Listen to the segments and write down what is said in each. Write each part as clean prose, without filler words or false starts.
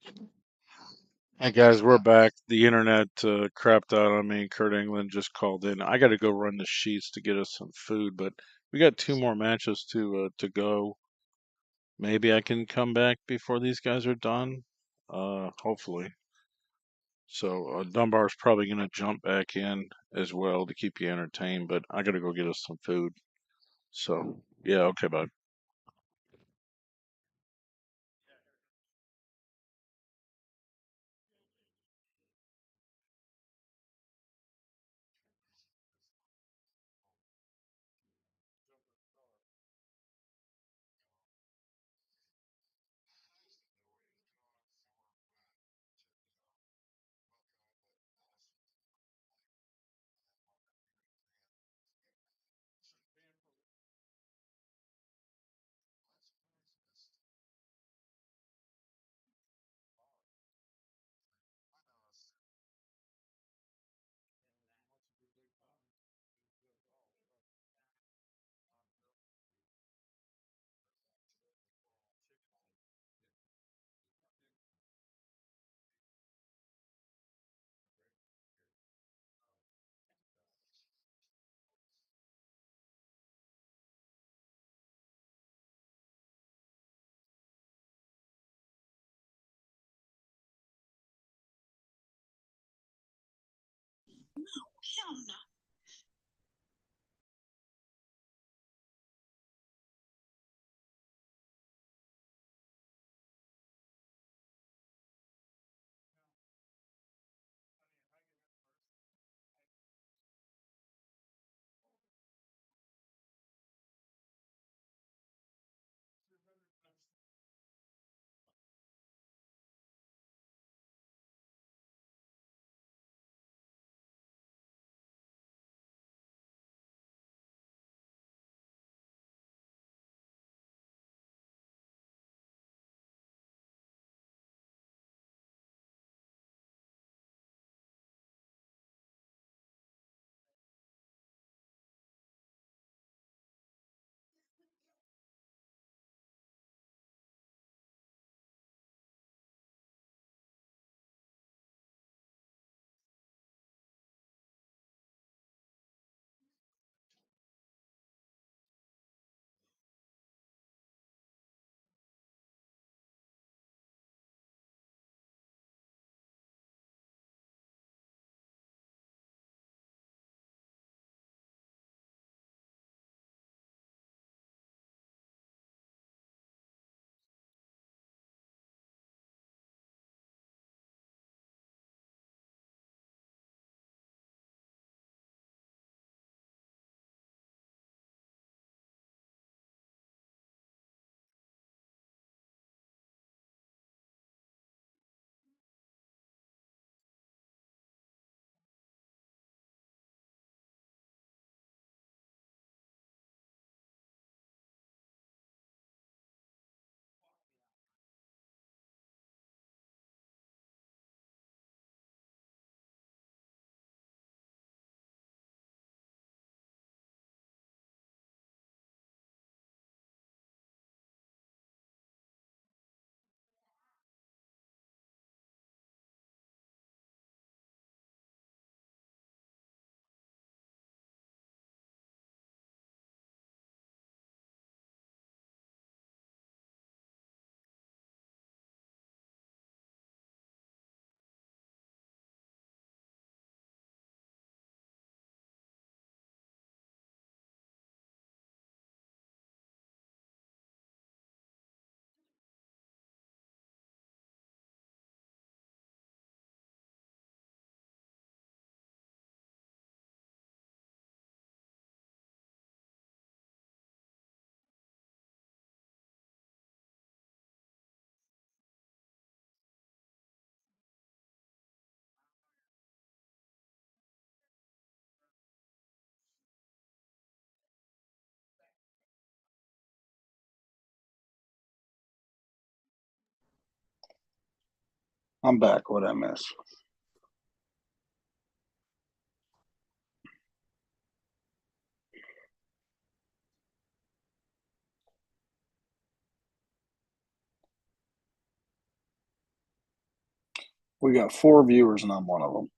Hey guys, we're back. The internet crapped out on me. Kurt England just called in. I got to go run the sheets to get us some food, but we got two more matches to go. Maybe I can come back before these guys are done. Hopefully. So Dunbar's probably gonna jump back in as well to keep you entertained, but I got to go get us some food. So yeah, okay, bud. I'm back. What I miss? We got 4 viewers, and I'm one of them.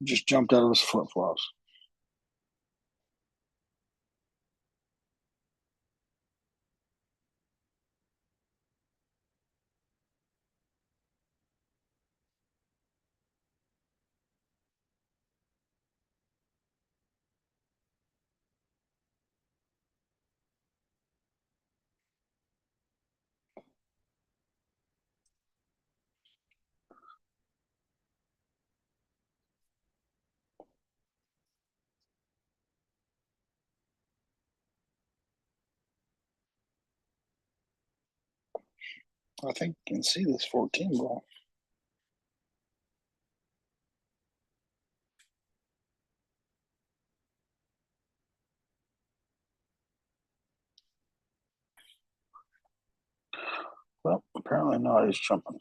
Just jumped out of his flip flops. I think you can see this 14 ball. Well, apparently not. He's jumping.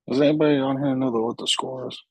Does anybody on here know what the score is?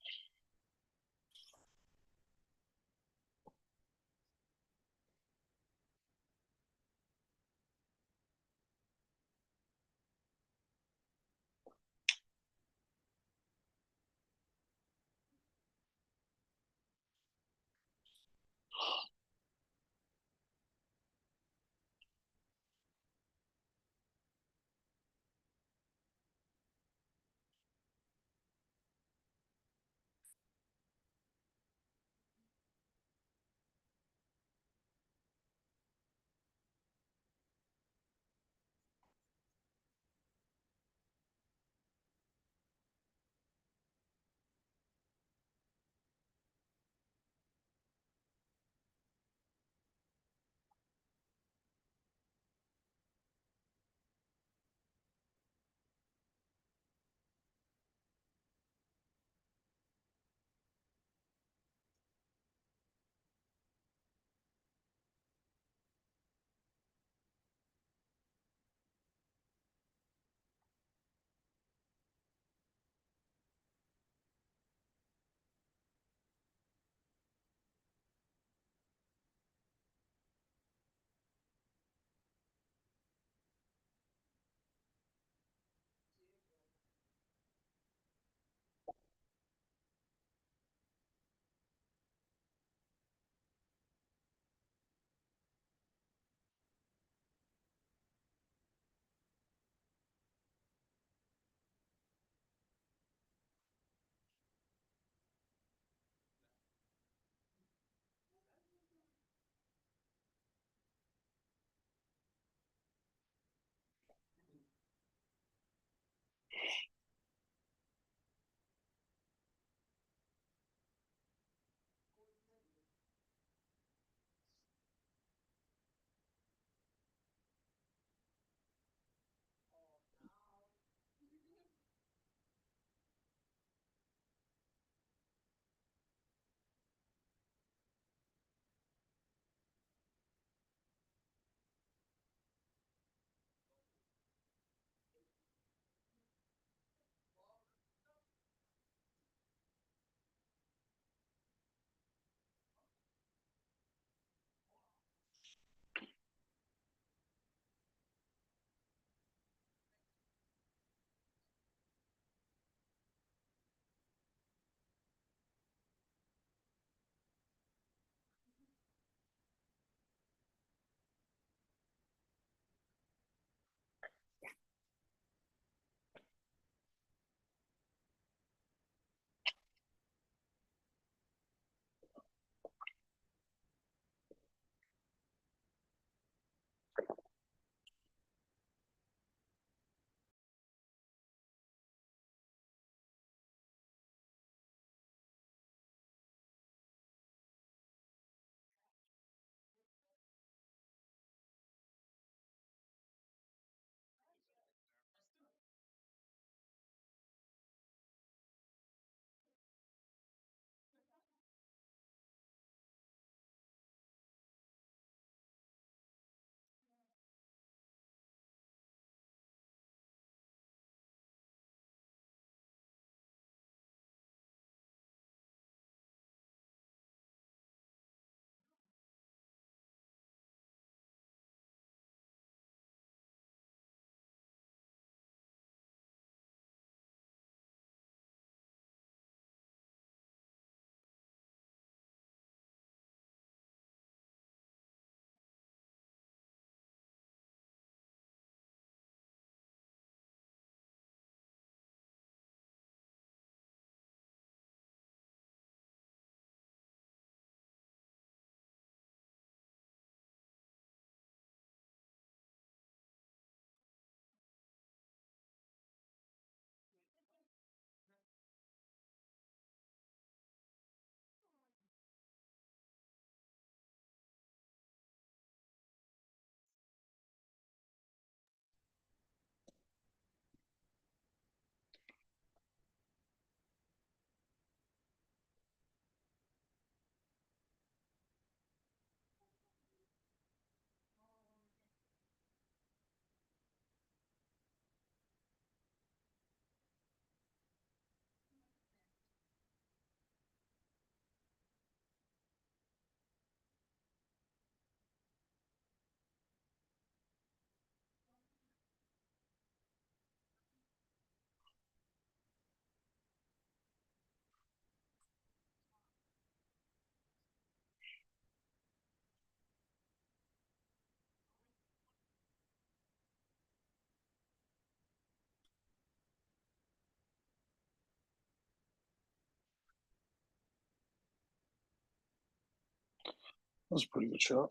That's a pretty good shot.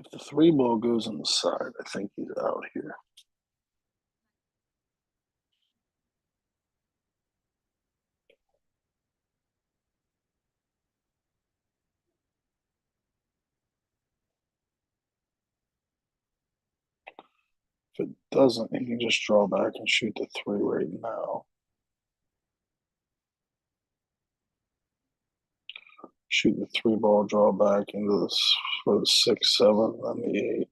If the three ball goes on the side, I think he's out here. If it doesn't, he can just draw back and shoot the three right now. Shoot the three ball, draw back into this for the 6, 7, and the 8.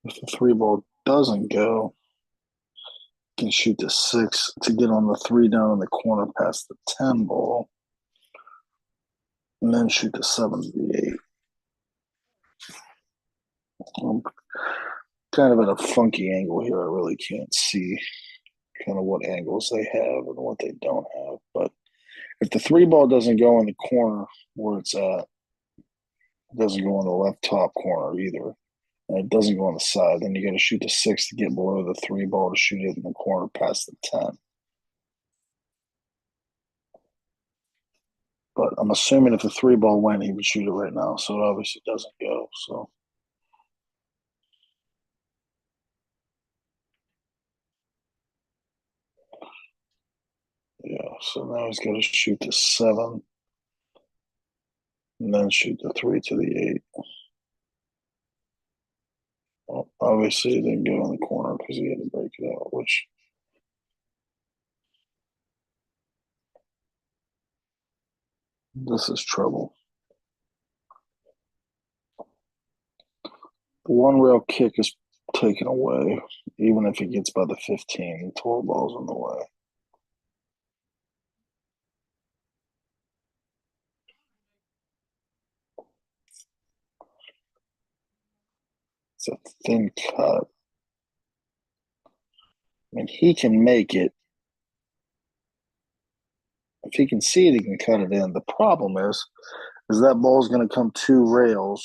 If the three ball doesn't go, he can shoot the 6 to get on the 3 down in the corner past the 10 ball, and then shoot the 7 to the 8. I'm kind of at a funky angle here. I really can't see kind of what angles they have and what they don't have. But if the three ball doesn't go in the corner where it's at, it doesn't go in the left top corner either. And it doesn't go on the side, then you got to shoot the 6 to get below the three ball to shoot it in the corner past the 10. But I'm assuming if the three ball went, he would shoot it right now. So it obviously doesn't go. So yeah. So now he's got to shoot the 7 and then shoot the 3 to the 8. Well, obviously it didn't go in the corner because he had to break it out, which this is trouble. The one rail kick is taken away, even if he gets by the 15. 12 balls in the way. It's a thin cut. I mean, he can make it. If he can see it, he can cut it in. The problem is that ball's going to come 2 rails.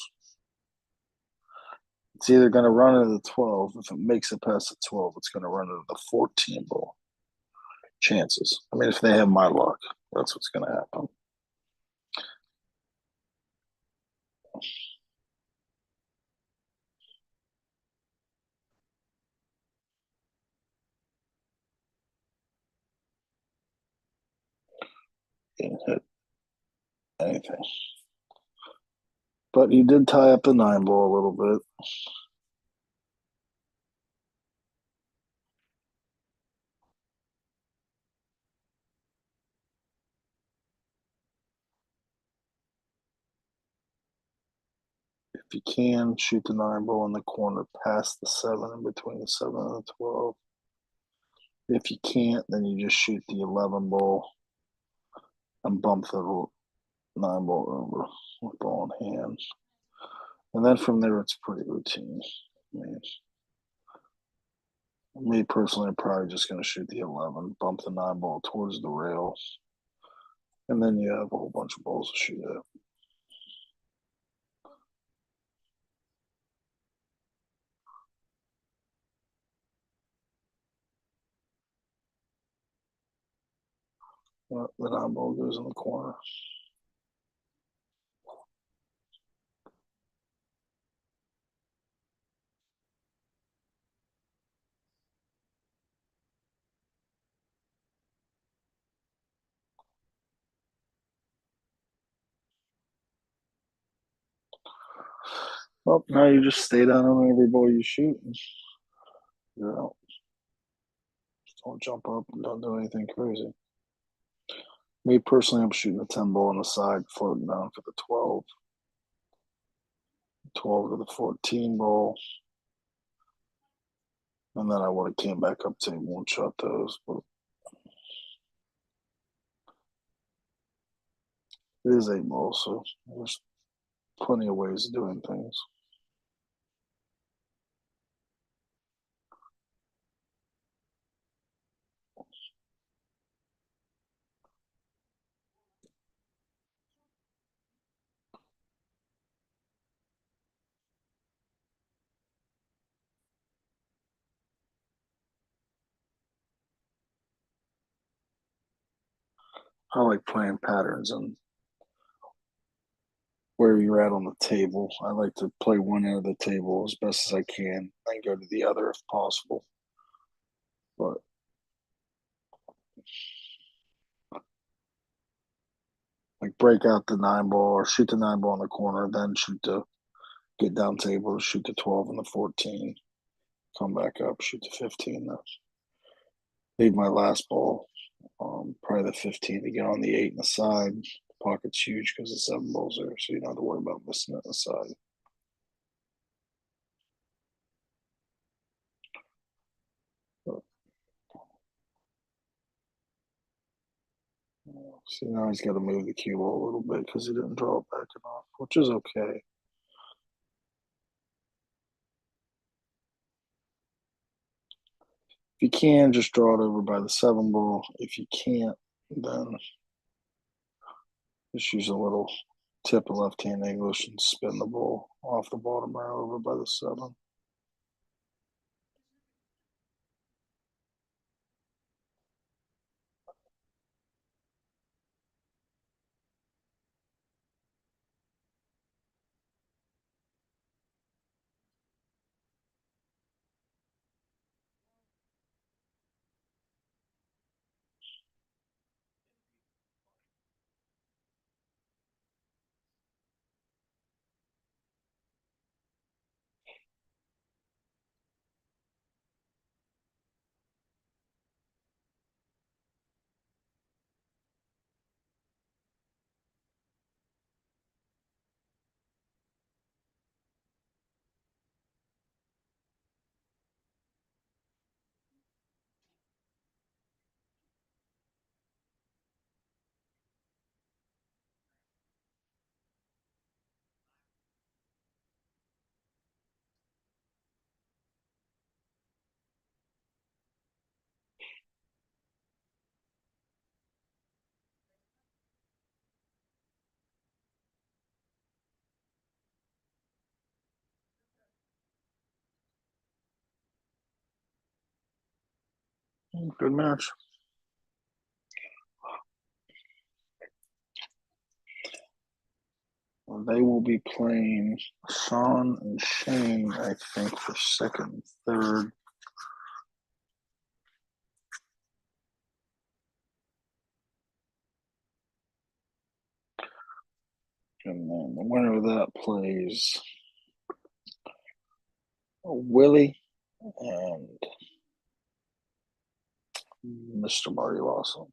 It's either going to run into the 12. If it makes it past the 12, it's going to run into the 14 ball. Chances. I mean, if they have my luck, that's what's going to happen. Didn't hit anything. But he did tie up the 9 ball a little bit. If you can, shoot the 9 ball in the corner past the 7 in between the 7 and the 12. If you can't, then you just shoot the 11 ball and bump the 9 ball over with ball in hand. And then from there, it's pretty routine. I mean, me personally, I'm probably just going to shoot the 11, bump the 9 ball towards the rails, and then you have a whole bunch of balls to shoot at. The 9 ball goes in the corner. Well, now you just stay down on every ball you shoot, and you're out. Just don't jump up and don't do anything crazy. Me personally, I'm shooting a 10 ball on the side, floating down for the 12. 12 to the 14 ball. And then I would have came back up to one shot those, but it is 8 balls, so there's plenty of ways of doing things. I like playing patterns and where you're at on the table. I like to play one end of the table as best as I can, then go to the other if possible. But like break out the 9 ball or shoot the 9 ball in the corner, then shoot the get down table to shoot the 12 and the 14. Come back up, shoot the 15. Leave my last ball, probably the 15 to get on the 8 in the side. The pocket's huge because the 7 balls there, so you don't have to worry about missing it in the side. But, see, now he's got to move the cue ball a little bit because he didn't draw it back enough, which is okay. If you can, just draw it over by the 7 ball. If you can't, then just use a little tip of left hand English and spin the ball off the bottom rail over by the 7. Good match. They will be playing Sean and Shane, I think, for second, third. And then the winner of that plays Willie and Mr. Marty Lawson.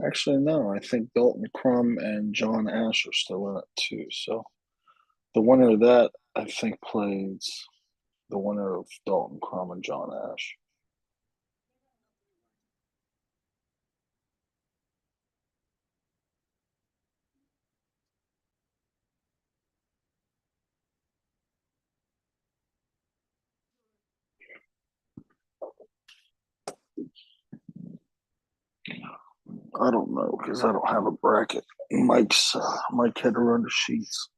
Actually, no, I think Dalton Crum and John Ash are still in it too. So the winner of that, I think, plays the winner of Dalton Crum and John Ash. I don't know because I don't have a bracket. Mike had to run the sheets.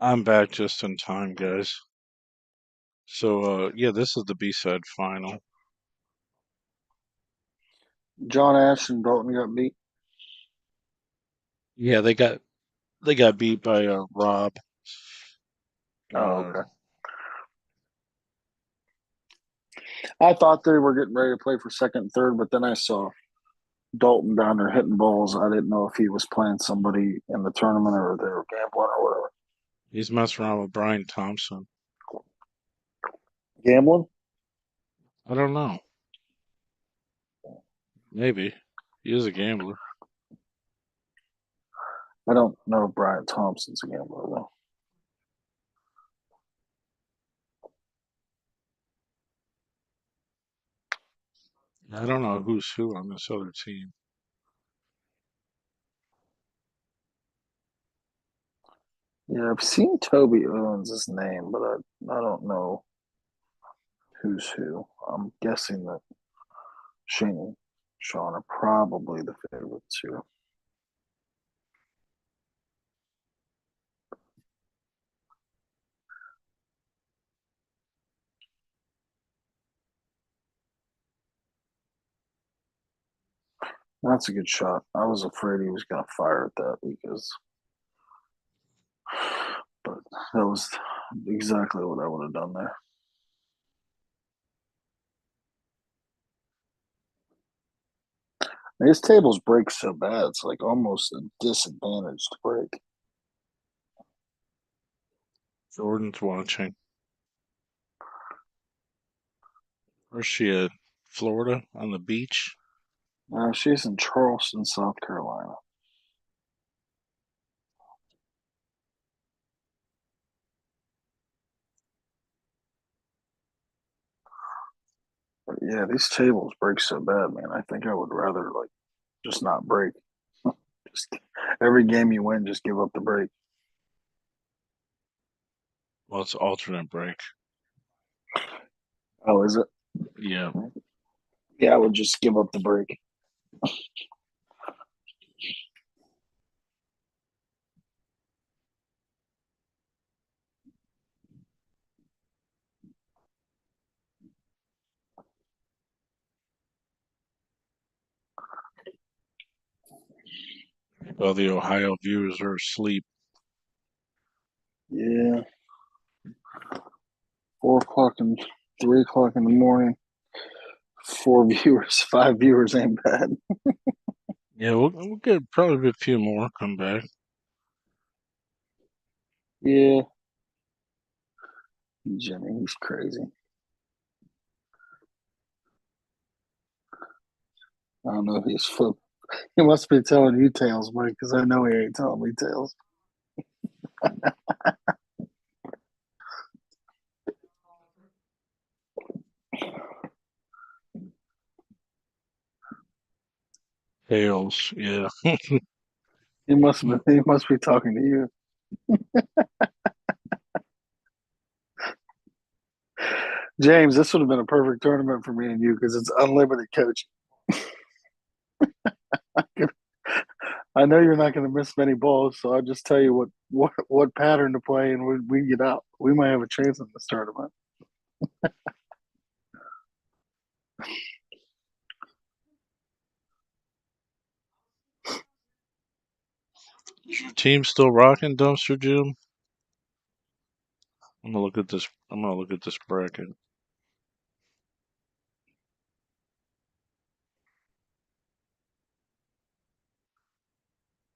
I'm back just in time, guys. So, yeah, this is the B-side final. John Ash and Dalton got beat. Yeah, they got beat by Rob. Oh, Uh, okay. I thought they were getting ready to play for second and third, but then I saw Dalton down there hitting balls. I didn't know if he was playing somebody in the tournament or they were gambling or whatever. he's messing around with Brian Thompson. Gambling? I don't know. Maybe he is a gambler. I don't know if Brian Thompson's a gambler though. I don't know who's who on this other team. Yeah, I've seen Toby Owens' name, but I don't know who's who. I'm guessing that Shane and Sean are probably the favorites here. That's a good shot. I was afraid he was going to fire at that because But that was exactly what I would have done there. His tables break so bad, it's like almost a disadvantage to break. Jordan's watching. Where's she at? Florida on the beach? She's in Charleston, South Carolina. But yeah, these tables break so bad, man. I think I would rather like just not break. Just every game you win, just give up the break. Well, it's alternate break. Oh, is it? Yeah. Yeah, I would just give up the break. Well, the Ohio viewers are asleep. Yeah, 4 o'clock and 3 o'clock in the morning. 4 viewers, 5 viewers ain't bad. Yeah, we'll get probably a few more come back. Yeah, Jimmy, he's crazy. I don't know if he's flip. He must be telling you tales, Mike, because I know he ain't telling me tales. Tails, yeah. He must be talking to you. James, this would have been a perfect tournament for me and you because it's unlimited coaching. I know you're not going to miss many balls, so I'll just tell you what pattern to play, and we get out. We might have a chance in this tournament. Is your team still rocking, Dumpster Jim? I'm gonna look at this. I'm gonna look at this bracket.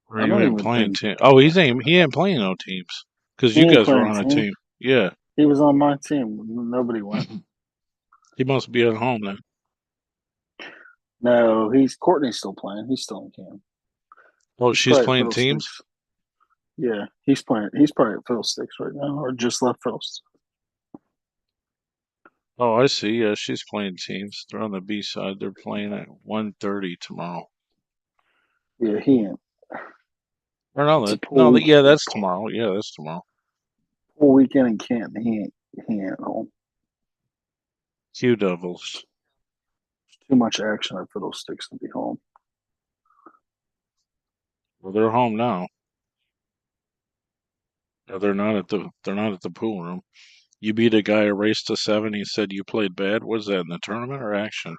Or I you don't ain't even playing think team? Oh, he ain't playing no teams because he you ain't guys were playing on a team. team. Yeah, He was on my team. Nobody went. he must be at home then. No, Courtney's still playing. He's still in camp. Oh, He's she's probably at playing teams. Fiddlesticks. Yeah, he's playing. He's probably at Fiddlesticks right now, or just left Fiddlesticks. Oh, I see. Yeah, she's playing teams. They're on the B side. They're playing at 1:30 tomorrow. Yeah, he ain't. Or no, It's a yeah, that's tomorrow. Yeah, that's tomorrow. pool weekend in Canton. He ain't home. Q Devils. Too much action at Fiddlesticks to be home. Well, they're home now. Yeah, they're not at the pool room. You beat a guy a race to seven. He said you played bad. Was that in the tournament or action?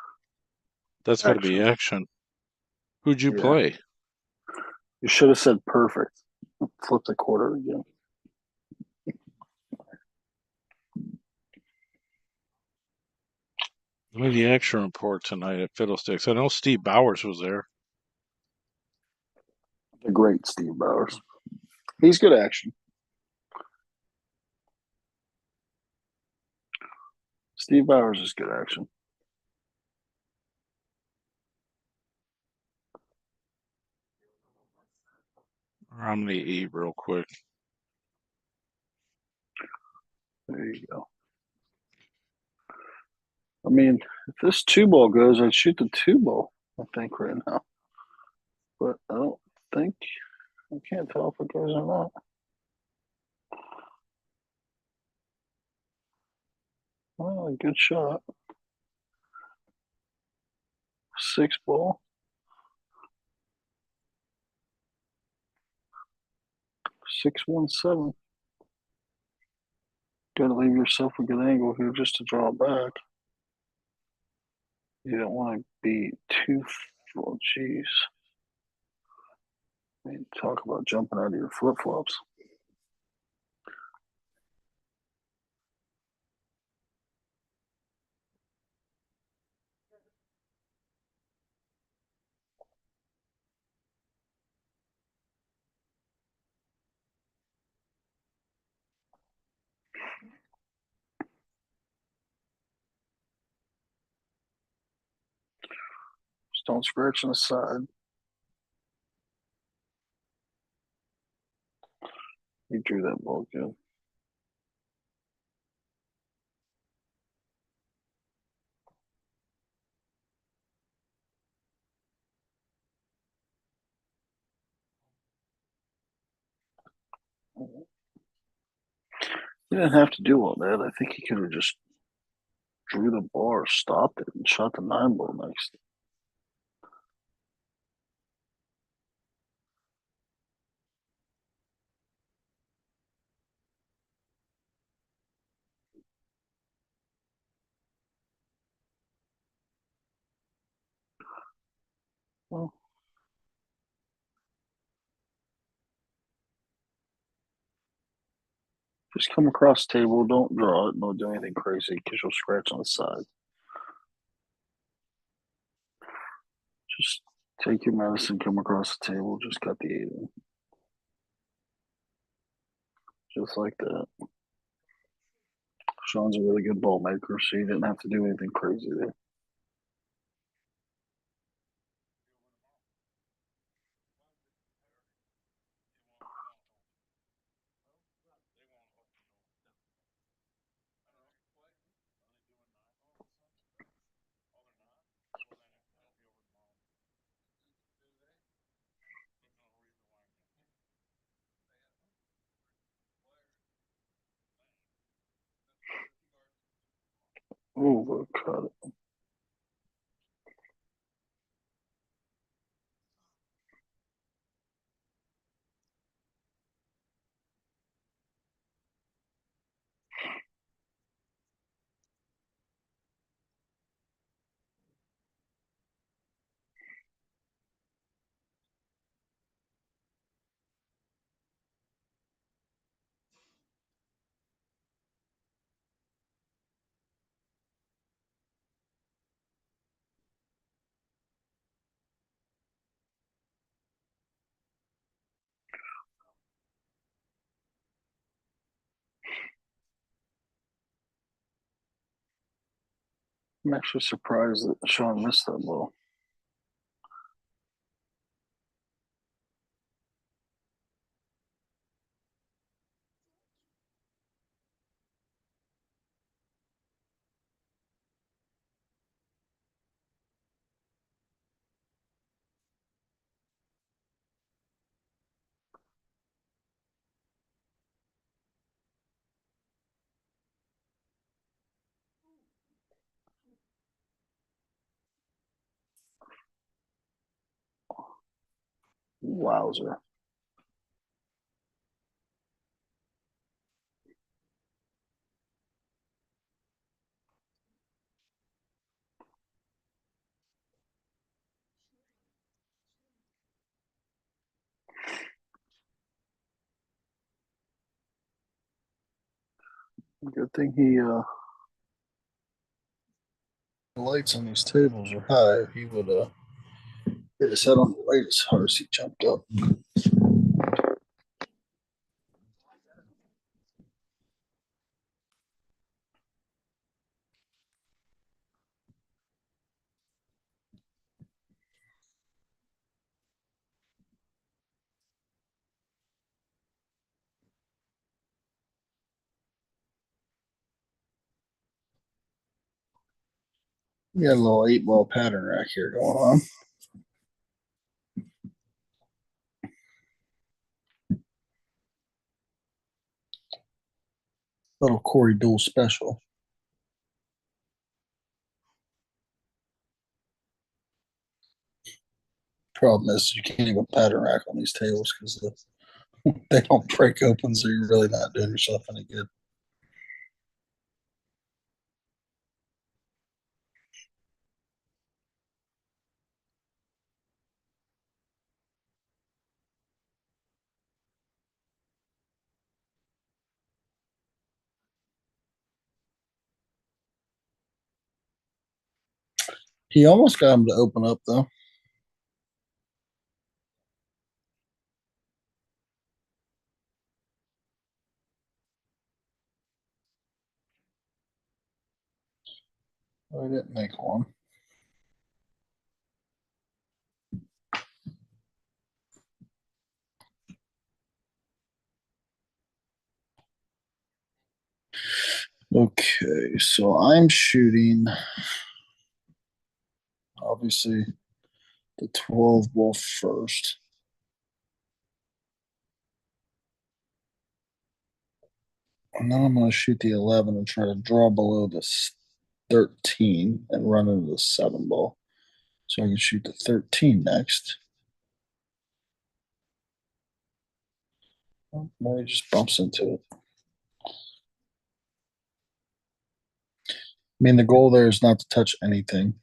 That's got to be Action. action. Who'd you Yeah, play? you should have said perfect. Flip the quarter again. Give me the action report tonight at Fiddlesticks. I know Steve Bowers was there. The great Steve Bowers. He's good action. Steve Bowers is good action. I'm gonna eat real quick. There you go. I mean, if this two ball goes, I'd shoot the two ball, I think, right now. But I don't think, I can't tell if it goes or not. Well, a good shot. Six ball. 617. Got to leave yourself a good angle here just to draw back. You don't want to be too full. Jeez. I mean, talk about jumping out of your flip flops. Don't scratch on the side. He drew that ball good. He didn't have to do all that. I think he could have just drew the ball or stopped it and shot the 9 ball next. Well, just come across the table. Don't draw it. Don't do anything crazy because you'll scratch on the side. Just take your medicine, come across the table, just cut the 8 in. Just like that. Sean's a really good ball maker, so he didn't have to do anything crazy there. Overcut it. I'm actually surprised that Sean missed that ball. Wowzer. Good thing the lights on these tables are high. He would hit his head on the light as hard as he jumped up. We got a little 8 ball pattern rack here going on. Little Corey Dual special. Problem is you can't even pattern rack on these tables because they don't break open, so you're really not doing yourself any good. He almost got him to open up though. I didn't make one. Okay, so I'm shooting obviously the 12 ball first. And then I'm going to shoot the 11 and try to draw below the 13 and run into the 7 ball. So I can shoot the 13 next. Well, he just bumps into it. I mean, the goal there is not to touch anything.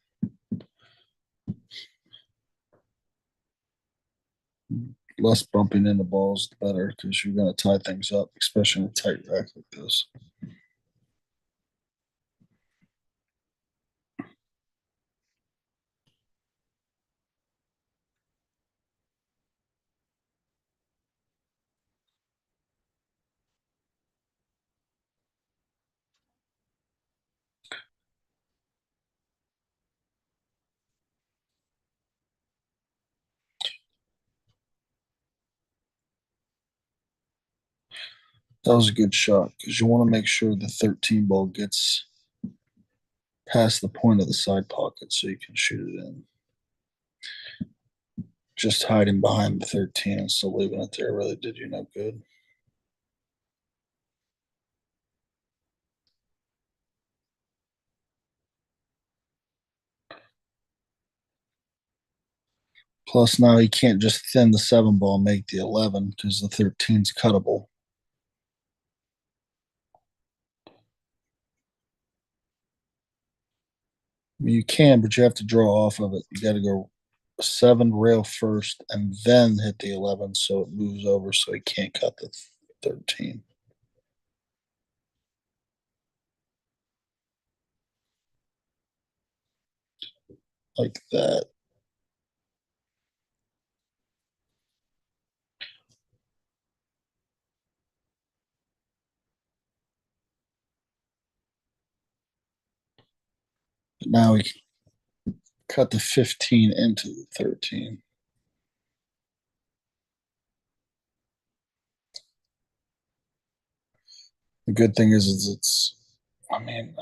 Less bumping into balls, the better, because you're going to tie things up, especially in a tight rack like this. That was a good shot because you want to make sure the 13 ball gets past the point of the side pocket so you can shoot it in. Just hiding behind the 13 and still leaving it there really did you no good. Plus, now he can't just thin the 7 ball and make the 11 because the 13's cuttable. I mean, you can, but you have to draw off of it. You got to go 7 rail first and then hit the 11 so it moves over so he can't cut the 13 like that. But now he can cut the 15 into the 13. The good thing is it's, I mean,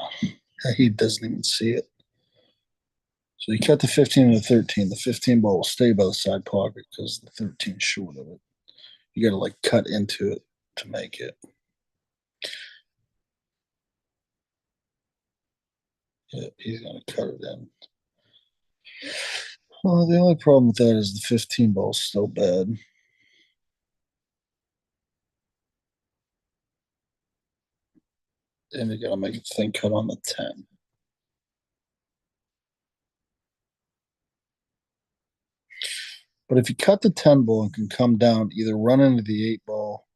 he doesn't even see it. So you cut the 15 and the 13. The 15 ball will stay by the side pocket because the 13 is short of it. You got to like cut into it to make it. Yeah, he's going to cut it in. Well, the only problem with that is the 15 ball is still bad. And you got to make a thin cut on the 10. But if you cut the 10 ball and can come down, either run into the 8 ball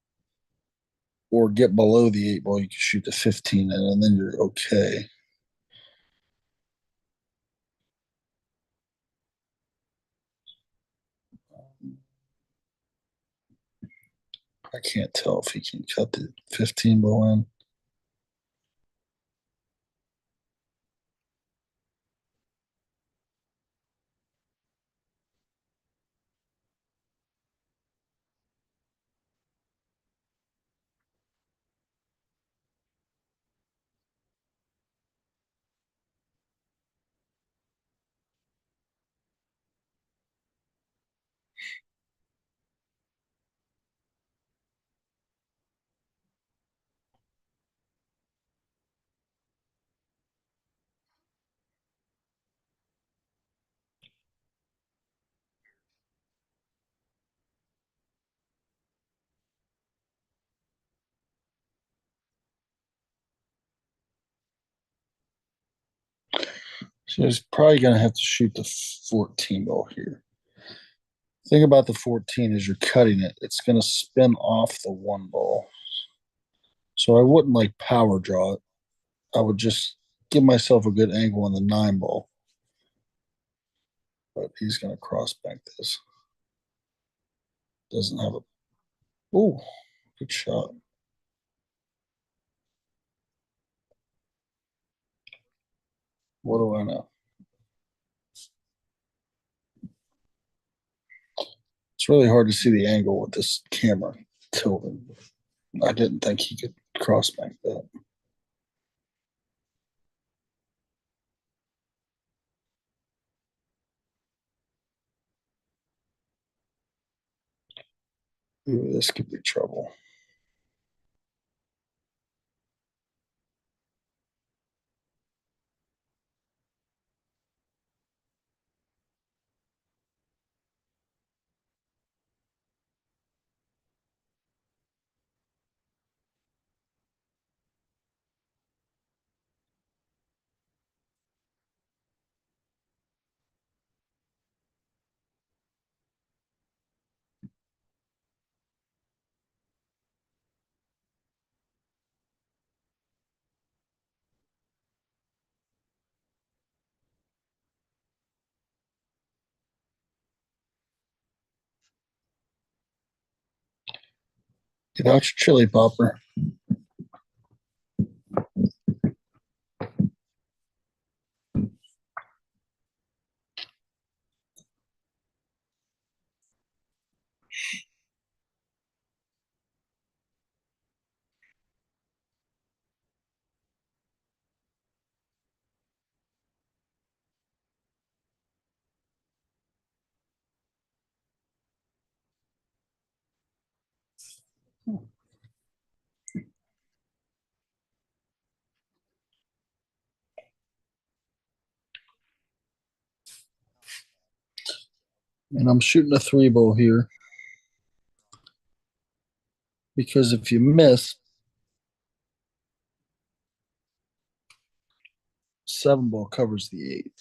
or get below the 8 ball, you can shoot the 15 in, and then you're okay. I can't tell if he can cut the 15 ball in. So he's probably going to have to shoot the 14 ball here. Thing about the 14 is you're cutting it. It's going to spin off the 1 ball. So I wouldn't like power draw it. I would just give myself a good angle on the 9 ball. But he's going to cross bank this. Doesn't have a. Oh, good shot. What do I know? It's really hard to see the angle with this camera tilted. I didn't think he could cross bank that. Ooh, this could be trouble. Get out your chili popper. And I'm shooting a three ball here because if you miss, seven ball covers the eight.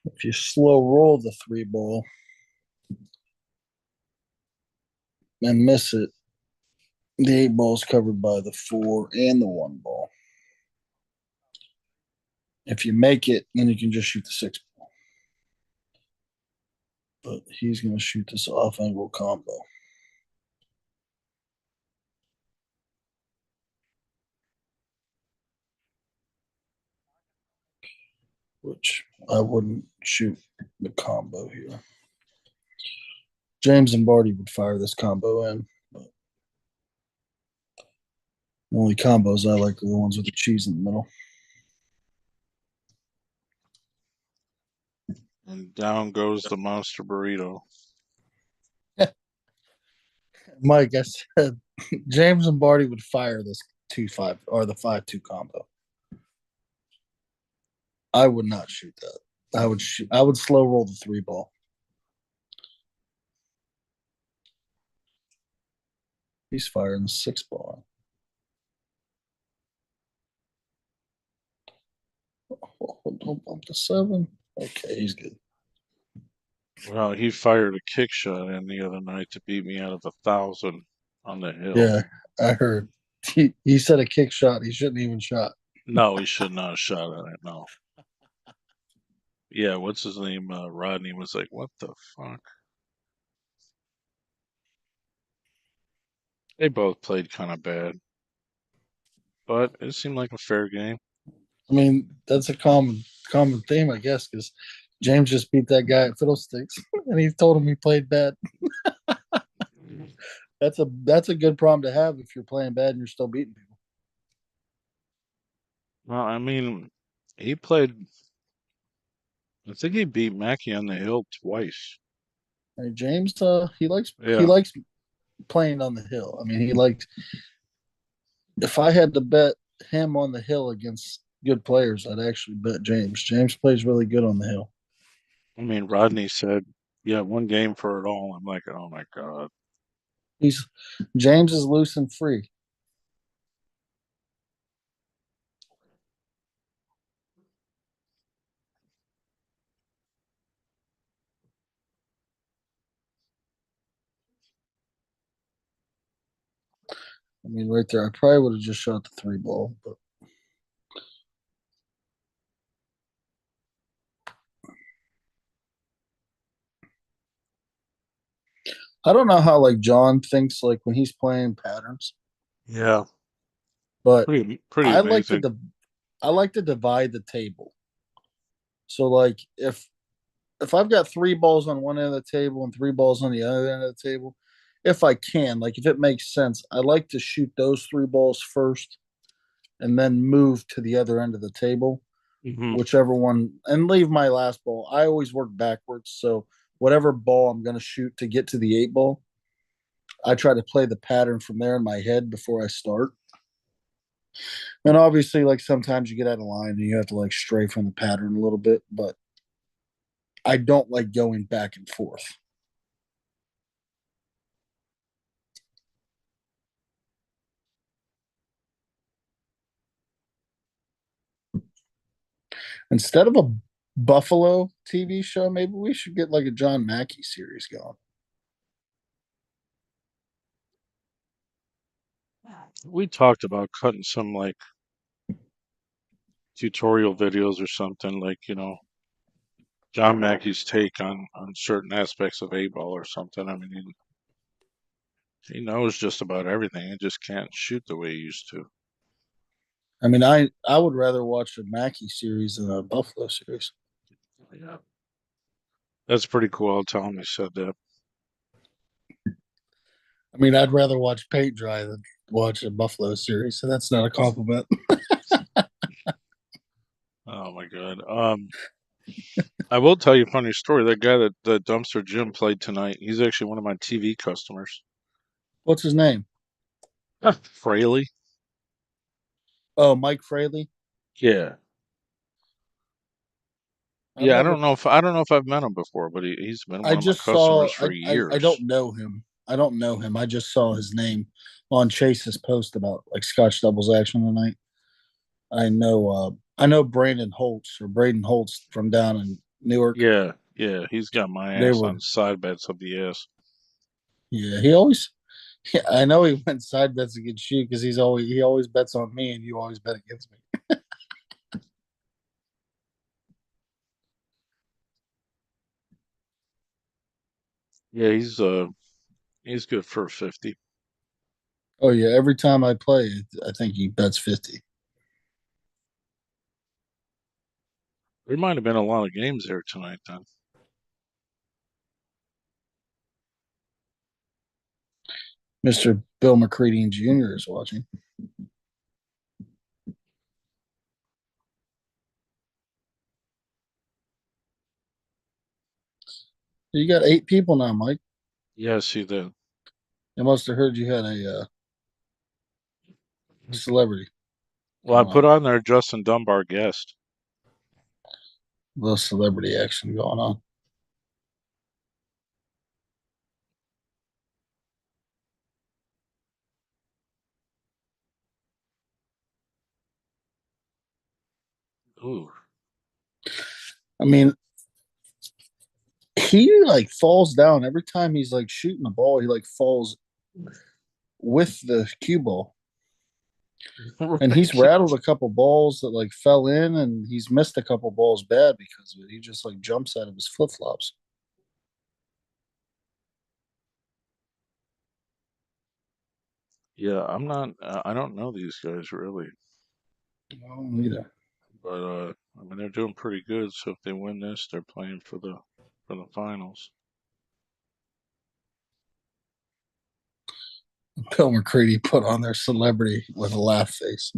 If you slow roll the three ball and miss it, the eight ball is covered by the four and the one ball. If you make it, then you can just shoot the six ball. But he's going to shoot this off angle combo, which I wouldn't shoot the combo here. James and Barty would fire this combo in. But the only combos I like are the ones with the cheese in the middle. And down goes the monster burrito. Mike, I said James and Barty would fire this 2-5 or the 5-2 combo. I would not shoot that. I would slow roll the three ball. He's firing the six ball. Don't bump the seven. Okay, he's good. Well, he fired a kick shot in the other night to beat me out of 1,000 on the hill. Yeah, I heard. He said a kick shot. He shouldn't even shot. No, he should not have shot at it. No. Yeah, what's his name? Rodney was like, "What the fuck?" They both played kind of bad, but it seemed like a fair game. I mean, that's a common theme, I guess, because James just beat that guy at Fiddlesticks, and he told him he played bad. That's a good problem to have if you're playing bad and you're still beating people. Well, I mean, he played. I think he beat Mackey on the hill twice. Hey, James, he Yeah, likes playing on the hill. I mean, he likes. If I had to bet him on the hill against good players, I'd actually bet James. James plays really good on the hill. I mean, Rodney said, "Yeah, one game for it all." I'm like, "Oh my God." He's James is loose and free. I mean, right there, I probably would have just shot the three ball, but I don't know how like John thinks like when he's playing patterns, Yeah, but pretty I like amazing. I like to divide the table. So like if I've got three balls on one end of the table and three balls on the other end of the table, if I can, like if it makes sense, I like to shoot those three balls first and then move to the other end of the table, Hmm. whichever one, and leave my last ball. I always work backwards. So whatever ball I'm going to shoot to get to the eight ball, I try to play the pattern from there in my head before I start. And obviously, like sometimes you get out of line and you have to like stray from the pattern a little bit, but I don't like going back and forth. Instead of a Buffalo TV show, maybe we should get like a John Mackey series going. We talked about cutting some like tutorial videos or something, like, John Mackey's take on certain aspects of A-ball or something. I mean, he knows just about everything. He just can't shoot the way he used to. I mean, I would rather watch a Mackey series than a Buffalo series. Yeah. That's pretty cool. I'll tell him he said that. I mean, I'd rather watch paint dry than watch a Buffalo series, so that's not a compliment. Oh my God. I will tell you a funny story. That guy that the dumpster Jim played tonight, he's actually one of my TV customers. What's his name? Fraley. Oh, Mike Fraley. Yeah. I've Yeah, never. I don't know if I've met him before, but he's been I one of my just saw. customers for I don't years. know him. I don't know him. I just saw his name on Chase's post about like Scotch doubles action tonight. I know Brandon Holtz or Braden Holtz from down in Newark. Yeah, yeah, he's got my They ass were. on side bets of the ass. Yeah, he always. Yeah, I know he went side bets against you because he always bets on me and you always bet against me. Yeah, he's good for 50. Oh yeah, every time I play, I think he bets 50. There might have been a lot of games there tonight then. Mr. Bill McCready Jr. is watching. You got 8 people now, Mike. Yeah, I see that. They must have heard you had a celebrity Well, I going put on. on there Justin Dunbar guest. A little celebrity action going on. Ooh. I mean, he like falls down every time he's like shooting the ball. He like falls with the cue ball, and he's Right. rattled a couple balls that like fell in, and he's missed a couple balls bad because of it. He just like jumps out of his flip flops. Yeah, I don't know these guys really, Oh, neither. but I mean they're doing pretty good. So if they win this, they're playing for the finals. Bill McCready put on their celebrity with a laugh face.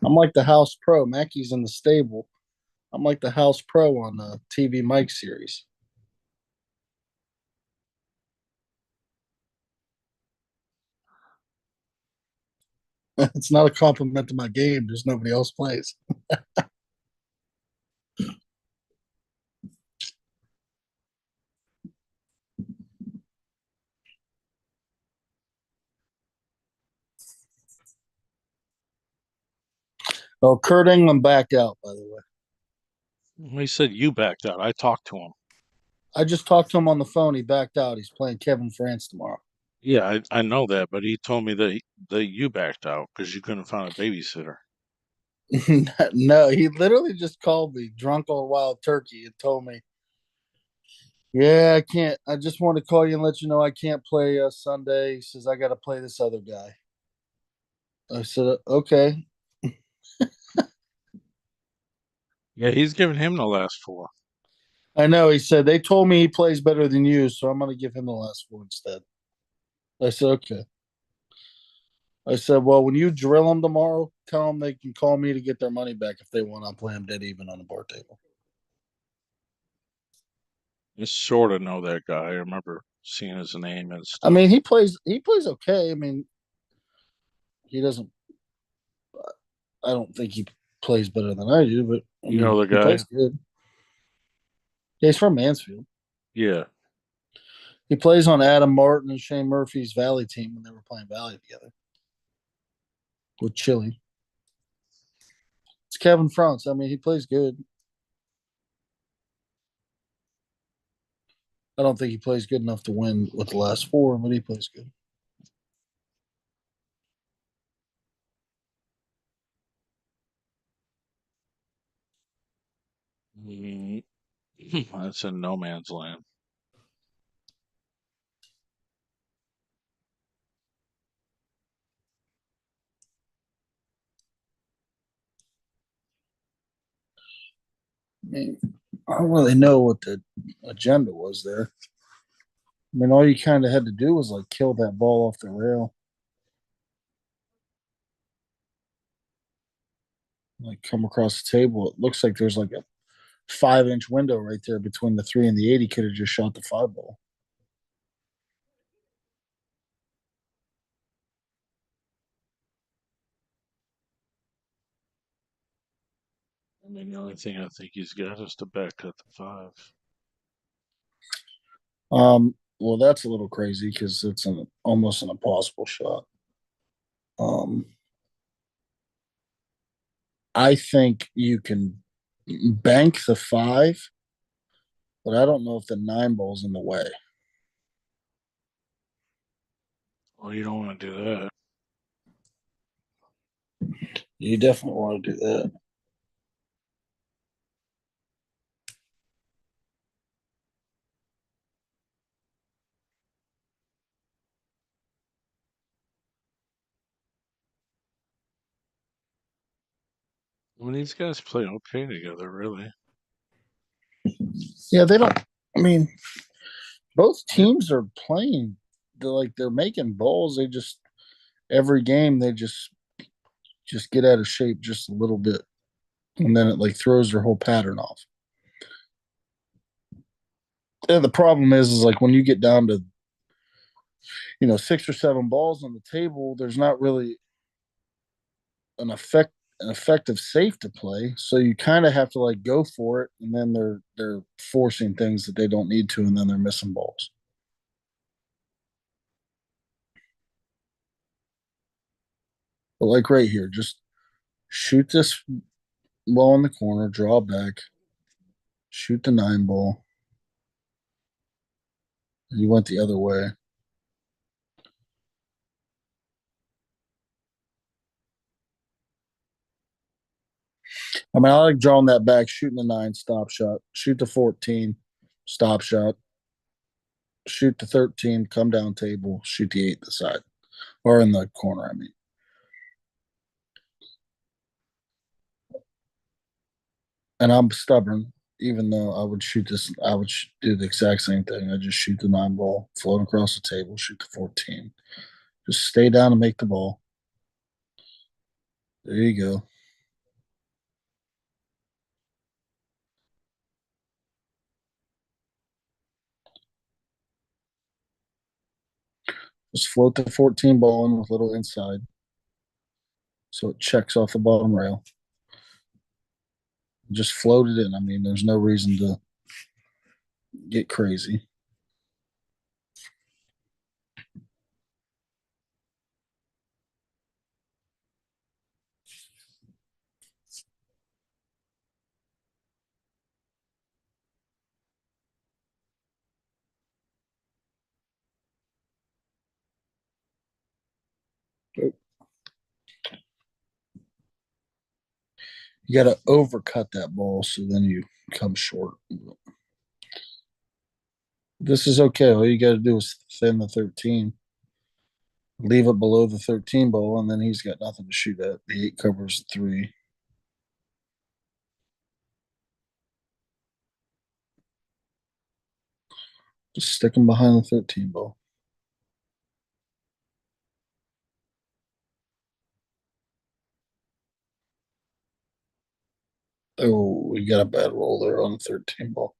I'm like the house pro. Mackey's in the stable. I'm like the house pro on the TV Mike series. It's not a compliment to my game. There's nobody else plays. Oh, Kurt England backed out, by the way. He said you backed out. I talked to him. I just talked to him on the phone. He backed out. He's playing Kevin France tomorrow. Yeah, I know that, but he told me that you backed out because you couldn't find a babysitter. No, he literally just called me drunk on wild turkey and told me, "Yeah, I can't. I just want to call you and let you know I can't play Sunday." He says I got to play this other guy. I said, "Okay." Yeah, he's giving him the last four. I know. He said they told me he plays better than you, so I'm going to give him the last four instead. I said, okay. I said, well, when you drill them tomorrow, tell them they can call me to get their money back if they want. I'll play them dead even on the bar table. I sort of know that guy. I remember seeing his name and I stuff. mean, he plays okay. I mean, he doesn't. I don't think he plays better than I do, but I You know mean, the he guy? plays good. Yeah, he's from Mansfield. Yeah. He plays on Adam Martin and Shane Murphy's Valley team when they were playing Valley together with Chile. It's Kevin France. I mean, he plays good. I don't think he plays good enough to win with the last four, but he plays good. Mm, That's in no man's land. I mean, I don't really know what the agenda was there. I mean, all you kind of had to do was like kill that ball off the rail, like come across the table. It looks like there's like a 5-inch window right there between the 3 and the 8. He could have just shot the 5 ball. I mean, the only thing I think he's got is to back cut the five. Well, that's a little crazy because it's almost an impossible shot. Um, I think you can bank the 5, but I don't know if the 9 ball's in the way. Well, you don't want to do that. You definitely want to do that. I mean, these guys play okay together, really. Yeah, they don't. I mean, both Yeah. teams are playing. They're making balls. They just every game they just get out of shape just a little bit, and then it like throws their whole pattern off. And the problem is like when you get down to 6 or 7 balls on the table, there's not really an effective safe to play. So you kind of have to like go for it, and then they're forcing things that they don't need to, and then they're missing balls. But like right here, just shoot this ball in the corner, draw back, shoot the 9 ball. You went the other way. I mean, I like drawing that back, shooting the 9, stop shot, shoot the 14, stop shot, shoot the 13, come down table, shoot the 8 the side or in the corner. I mean, and I'm stubborn. Even though I would shoot this, I would do the exact same thing. I just shoot the 9 ball, float across the table, shoot the 14. Just stay down and make the ball. There you go. Just float the 14 ball in with a little inside, so it checks off the bottom rail. Just float it in. I mean, there's no reason to get crazy. You got to overcut that ball so then you come short. This is okay. All you got to do is thin the 13, leave it below the 13 ball, and then he's got nothing to shoot at. The 8 covers the 3. Just stick him behind the 13 ball. Oh, we got a bad roll there on the 13 ball.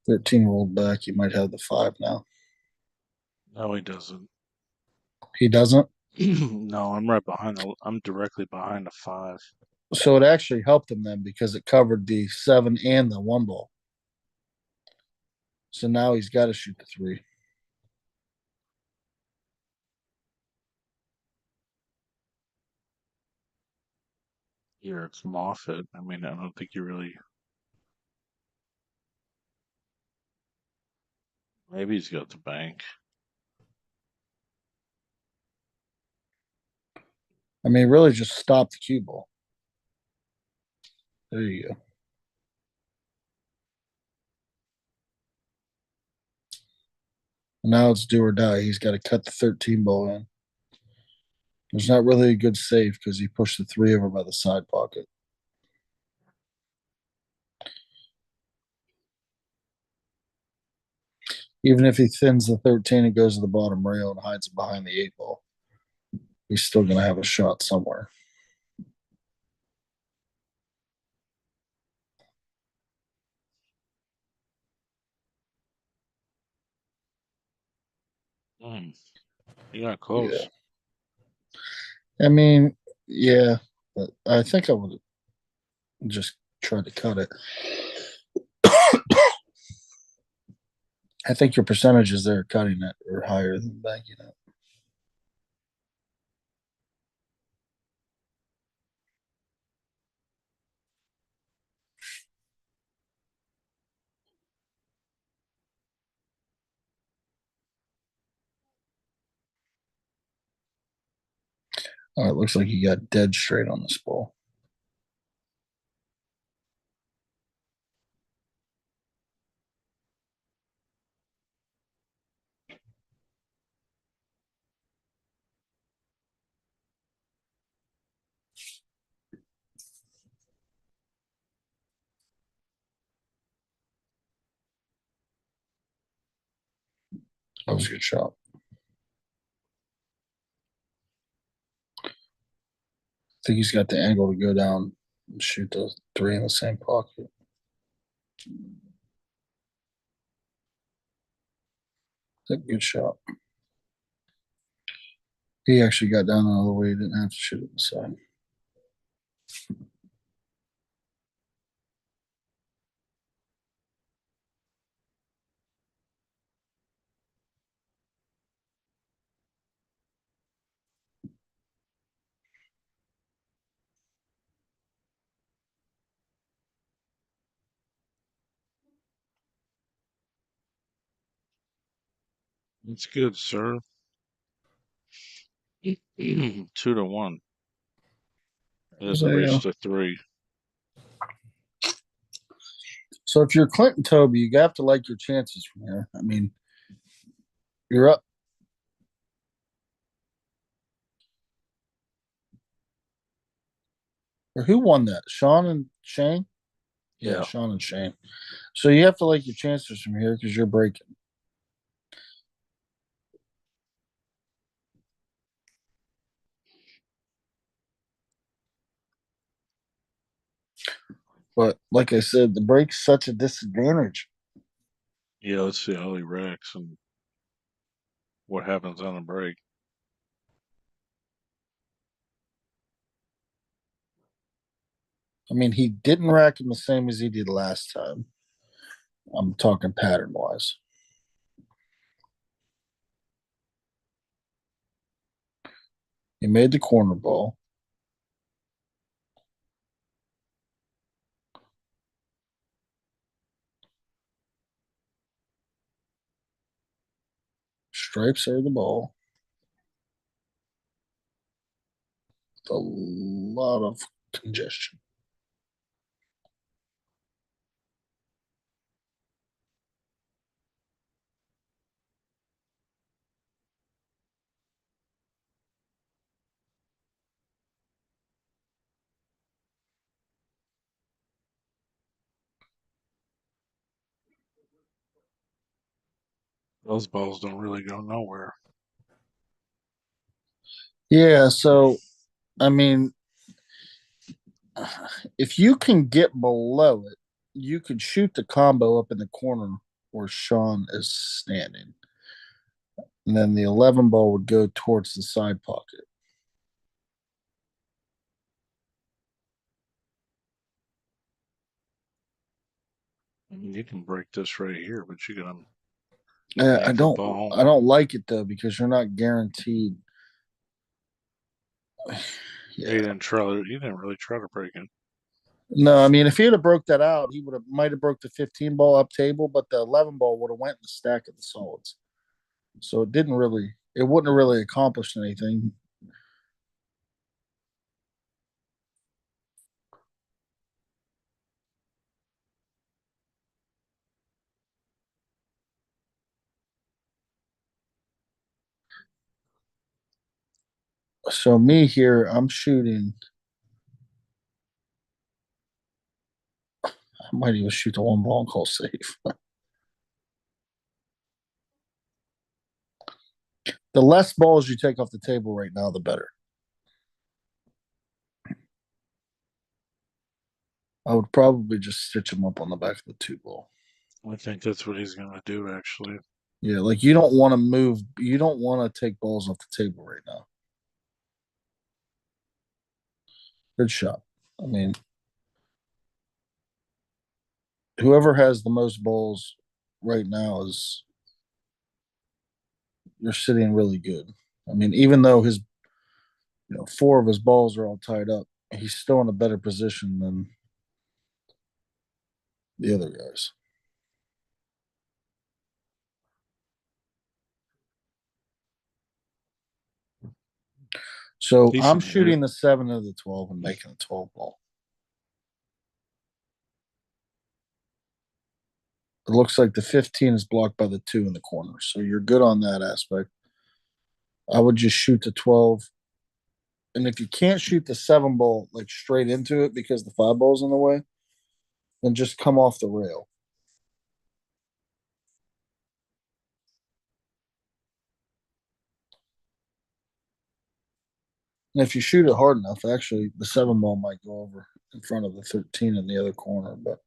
13 rolled back. He might have the five now. No, he doesn't. He doesn't. No, I'm right behind the. I'm directly behind the five. So it actually helped him then because it covered the seven and the one ball. So now he's got to shoot the three. Here, it's Moffat. I mean, I don't think you really. Maybe he's got the bank. I mean, really just stop the cue ball. There you go. Now it's do or die. He's got to cut the 13 ball in. There's not really a good save because he pushed the three over by the side pocket. Even if he thins the 13 and goes to the bottom rail and hides it behind the eight ball, he's still going to have a shot somewhere. Mm, he got Yeah. close. I mean, yeah, but I think I would just try to cut it. I think your percentages there cutting it are higher than banking it. All right, looks like you got dead straight on this ball. That was a good shot. I think he's got the angle to go down and shoot the three in the same pocket. That's a good shot. He actually got down all the way. He didn't have to shoot it inside. It's good, sir. 2-1. It has So, to yeah. reach the three. So if you're Clinton Toby, you have to like your chances from here. I mean, you're up. Or who won that? Sean and Shane? Yeah, Yeah. Sean and Shane. So you have to like your chances from here because you're breaking. But like I said, the break's such a disadvantage. Yeah, let's see how he reacts and what happens on the break. I mean, he didn't rack him the same as he did last time. I'm talking pattern wise. He made the corner ball. Stripes are the ball. With a lot of congestion. Those balls don't really go nowhere. Yeah, so I mean, if you can get below it, you could shoot the combo up in the corner where Sean is standing. And then the 11 ball would go towards the side pocket. I mean, you can break this right here, but you're gonna I make the don't ball. I don't like it though because you're not guaranteed. You Yeah. didn't try. You didn't really try to break it. No, I mean if he would have broke that out, he would have might have broke the 15 ball up table, but the 11 ball would have went in the stack of the solids. So it wouldn't have really accomplished anything. So me here, I'm shooting. I might even shoot the one ball and call safe. The less balls you take off the table right now, the better. I would probably just stitch them up on the back of the two ball. I think that's what he's gonna do. Actually, Yeah, like you don't want to move. You don't want to take balls off the table right now. Good shot. I mean, whoever has the most balls right now is you're sitting really good. I mean, even though his four of his balls are all tied up, he's still in a better position than the other guys. So I'm decent hit. shooting the 7 of the 12 and making a 12 ball. It looks like the 15 is blocked by the 2 in the corner. So you're good on that aspect. I would just shoot the 12. And if you can't shoot the 7 ball like straight into it because the 5 ball's in the way, then just come off the rail. And if you shoot it hard enough, actually the 7 ball might go over in front of the 13 in the other corner, but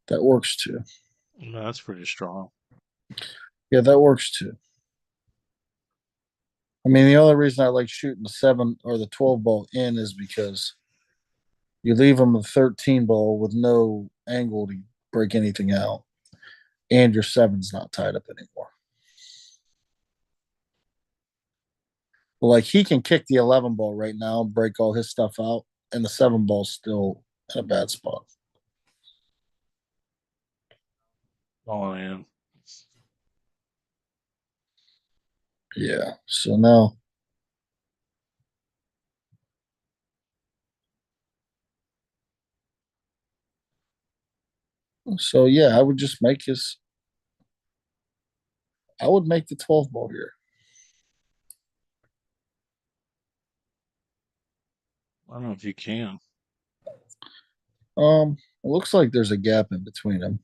that works too. No, that's pretty strong. Yeah, that works too. I mean, the only reason I like shooting the 7 or the 12 ball in is because you leave them a 13 ball with no angle to break anything out, and your 7's not tied up anymore. But like he can kick the 11 ball right now, break all his stuff out, and the 7 ball's still in a bad spot. All in. Yeah. So now, so yeah, I would just make his. I would make the 12 ball here. I don't know if you can. It looks like there's a gap in between them.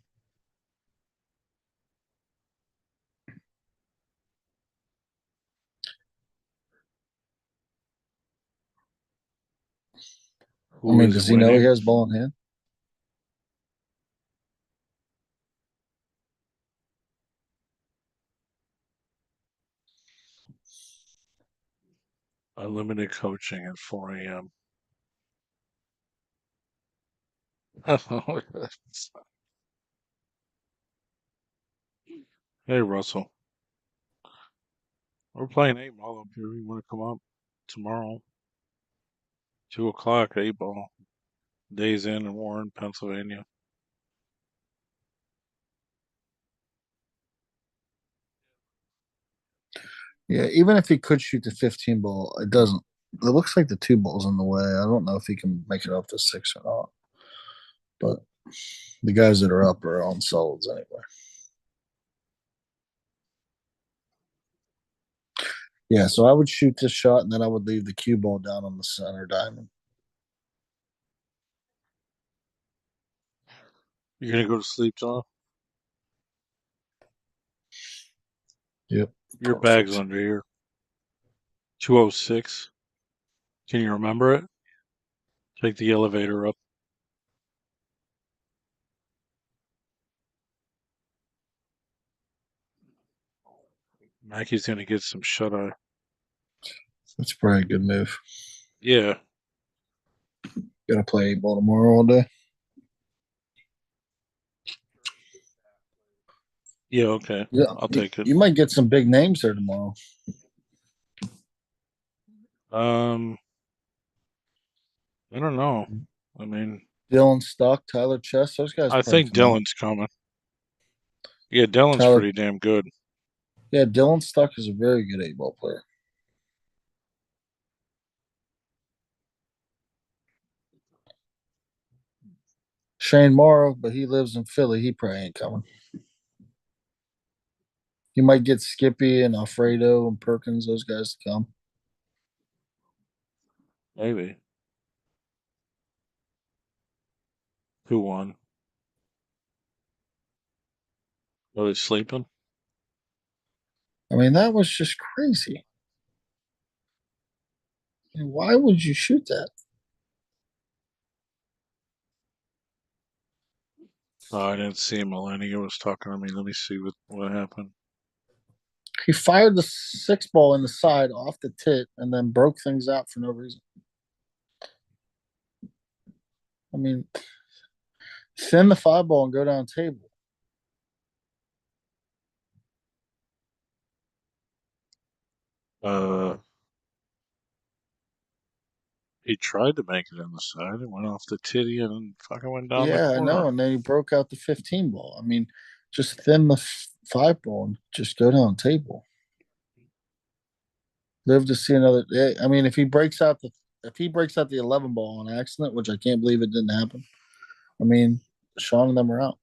I Who mean, is does he know he winning? has ball in hand? Unlimited coaching at 4 a.m. Hey, Russell. We're playing 8 ball up here. You want to come up tomorrow? 2 o'clock, 8 ball. Days in Warren, Pennsylvania. Yeah, even if he could shoot the 15 ball, it doesn't. It looks like the 2 ball's in the way. I don't know if he can make it up to 6 or not. But the guys that are up are on solids anyway. Yeah, so I would shoot this shot and then I would leave the cue ball down on the center diamond. You're gonna go to sleep, John? Yep, Your bag's perfect. under here. 206. Can you remember it? Take the elevator up. Mackey's gonna get some shut eye. That's probably a good move. Yeah, Gonna play Baltimore all day. yeah, okay. Yeah, I'll you, take it. you might get some big names there tomorrow. Um, I don't know. I mean, Dylan Stock, Tyler Chess, those guys I probably think come out. Dylan's coming. Yeah, Dylan's Tyler, pretty damn good. yeah, Dylan Stock is a very good 8 ball player. Shane Morrow, but he lives in Philly. He probably ain't coming. You might get Skippy and Alfredo and Perkins, those guys to come. Maybe. Who won? Are they sleeping? I mean, that was just crazy. I mean, why would you shoot that? Oh, I didn't see him. Melania was talking to me. Let me see what happened. He fired the 6 ball in the side off the tit and then broke things out for no reason. I mean, thin the 5 ball and go down table. Uh, he tried to make it on the side. It went off the titty and then fucking went down the Yeah, I corner. know. And then he broke out the 15 ball. I mean, just thin the 5 ball and just go down table. Live to see another day. I mean, if he breaks out the 11 ball on accident, which I can't believe it didn't happen. I mean, Sean and them are out.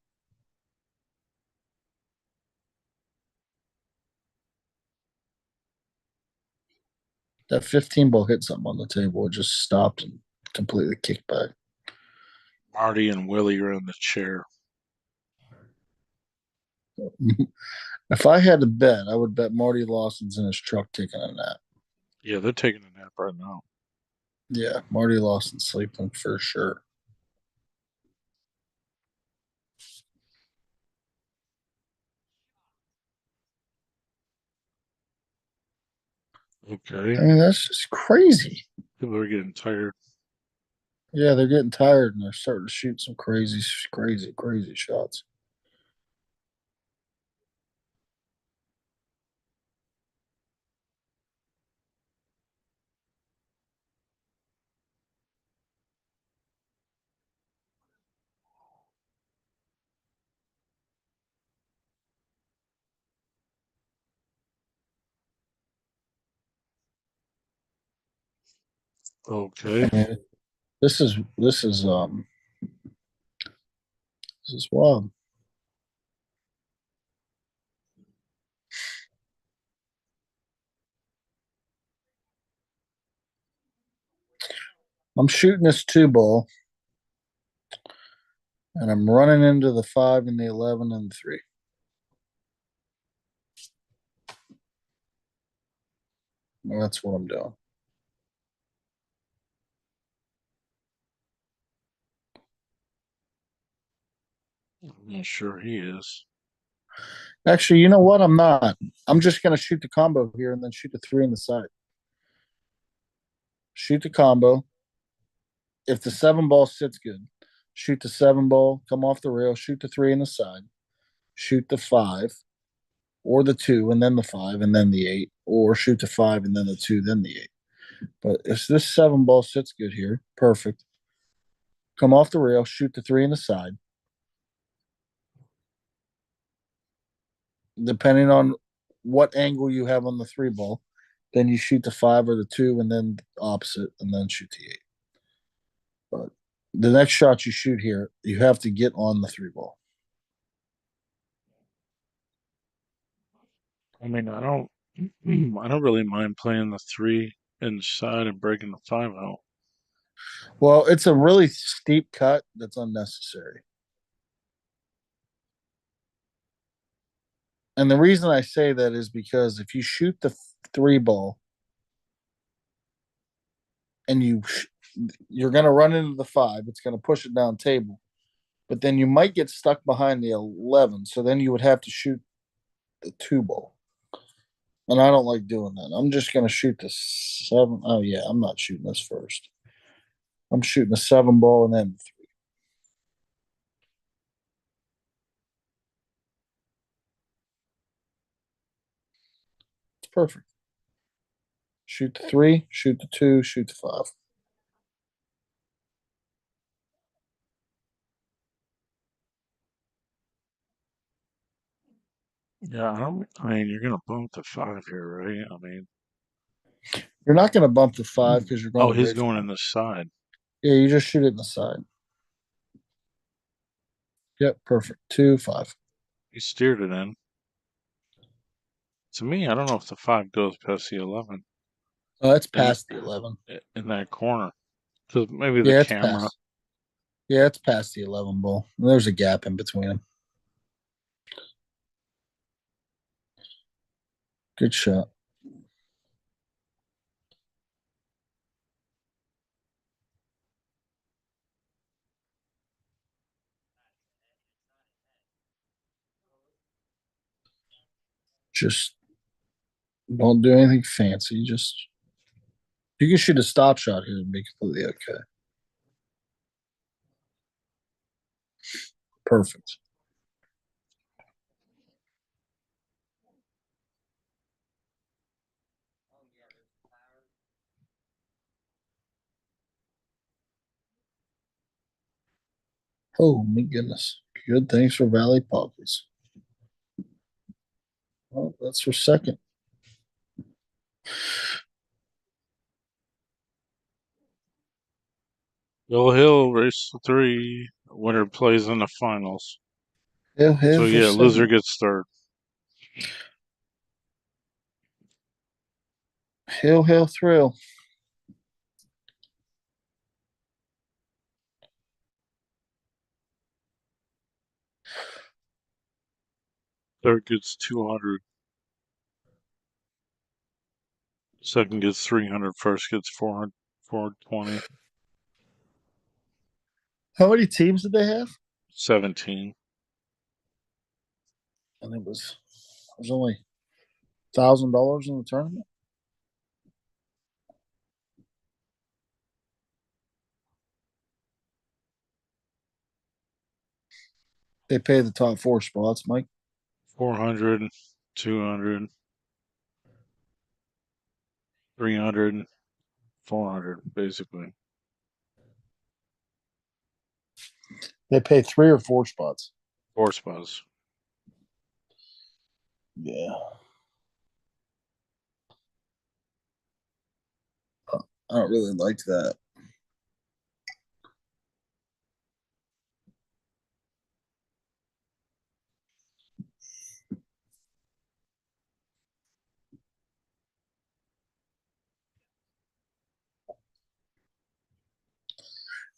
That 15 ball hit something on the table. It just stopped and completely kicked back. Marty and Willie are in the chair. If I had to bet, I would bet Marty Lawson's in his truck taking a nap. Yeah, they're taking a nap right now. Yeah, Marty Lawson's sleeping for sure. I Okay. mean, that's just crazy. People are getting tired. Yeah, they're getting tired and they're starting to shoot some crazy, crazy, crazy shots. Okay. I mean, this is this is wild. I'm shooting this 2 ball and I'm running into the 5 and the 11 and the 3. Well, that's what I'm doing. I'm not sure he is. Actually, you know what? I'm not. I'm just going to shoot the combo here and then shoot the 3 on the side. Shoot the combo. If the 7 ball sits good, shoot the 7 ball, come off the rail, shoot the 3 on the side, shoot the 5 or the 2 and then the 5 and then the 8, or shoot the 5 and then the 2, then the 8. But if this 7 ball sits good here, perfect. Come off the rail, shoot the 3 on the side. Depending on what angle you have on the 3 ball, then you shoot the 5 or the 2 and then opposite and then shoot the 8. But the next shot you shoot here, you have to get on the 3 ball. I mean, I don't. I don't really mind playing the three inside and breaking the five out. Well, it's a really steep cut that's unnecessary. And the reason I say that is because if you shoot the 3 ball and you're going to run into the five. It's going to push it down table, but then you might get stuck behind the 11. So then you would have to shoot the two ball. And I don't like doing that. I'm just going to shoot the seven. Oh, yeah, I'm not shooting this first. I'm shooting the seven ball and then three. It's perfect. Shoot the three, shoot the two, shoot the five. Yeah, I don't. I mean, you're gonna bump the five here, right? I mean, You're not going to bump the five because you're oh, going he's away from going it. in the side. Yeah, you just shoot it in the side. Yep, perfect. Two, five. He steered it in. To me, I don't know if the five goes past the 11 Oh, it's in past the 11. in that corner. So maybe the Yeah, it's camera. past. Yeah, it's past the 11 ball. There's a gap in between them. Good shot. Just don't do anything fancy. Just you can shoot a stop shot here and be completely okay. Perfect. Oh my goodness. Good. Thanks for Valley Pockets. Well, that's for second. Bill Hill race to three. Winner plays in the finals. Hill So hit for yeah, loser second. gets third. Hill thrill. Third gets 200. Second gets 300. First gets 400, 420. How many teams did they have? 17. And it was only $1,000 in the tournament. They pay the top four spots, Mike. 400, 200, 300, 400, basically. They pay three or four spots. Four spots. Yeah. I don't really like that.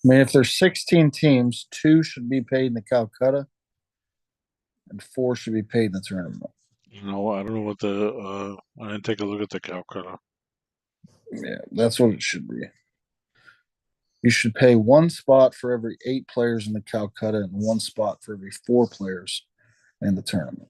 I mean, if there's 16 teams, two should be paid in the Calcutta and four should be paid in the tournament. I don't know what I didn't take a look at the Calcutta. Yeah, that's what it should be. You should pay one spot for every eight players in the Calcutta and one spot for every four players in the tournament.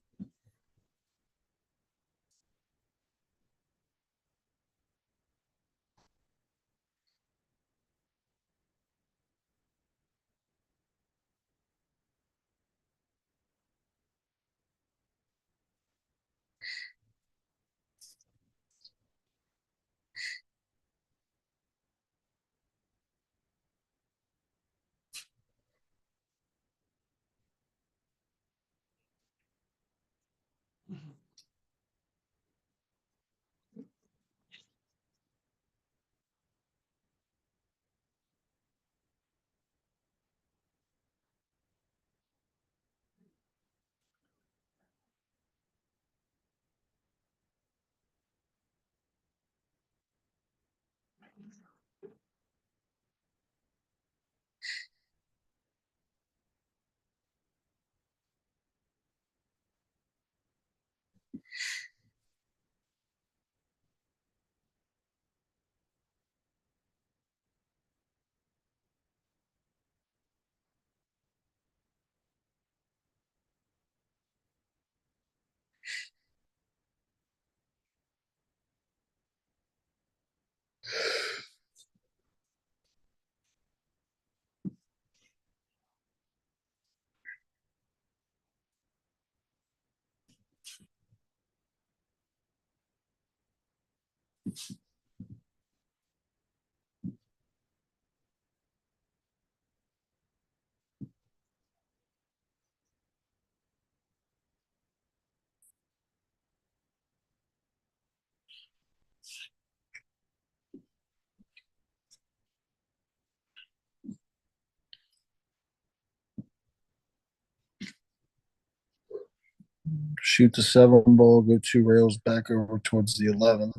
Shoot the 7 ball, go 2 rails back over towards the 11.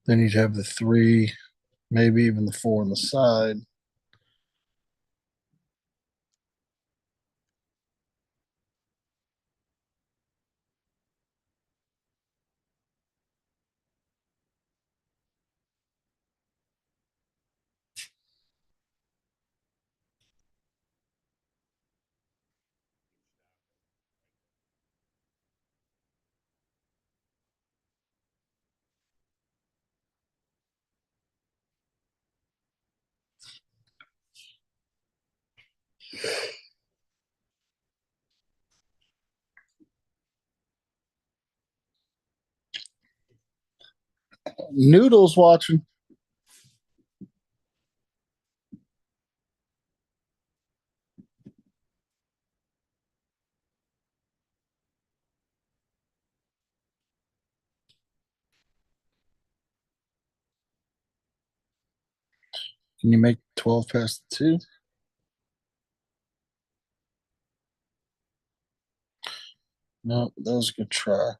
Then you'd have the 3, maybe even the 4 on the side. Noodles watching. Can you make 12 past the 2? No, that was a good try.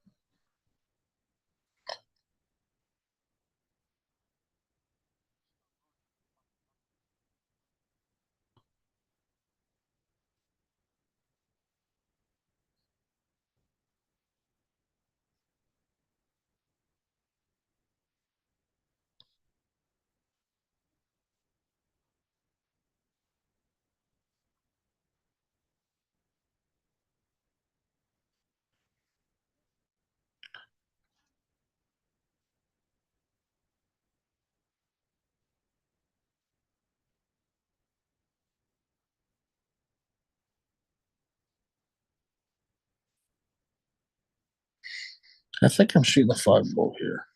I think I'm shooting the 5 ball here.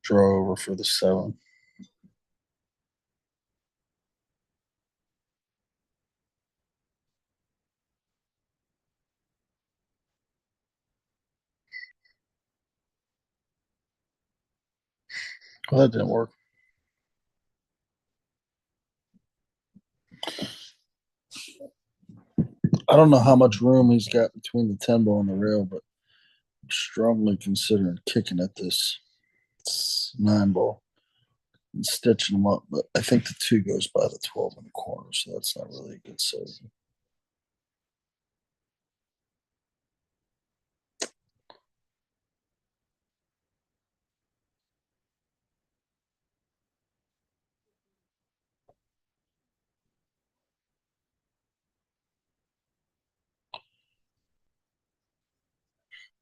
Draw over for the 7. Well, that didn't work. I don't know how much room he's got between the 10 ball and the rail, but I'm strongly considering kicking at this 9 ball and stitching them up. But I think the 2 goes by the 12 in the corner, so that's not really a good save.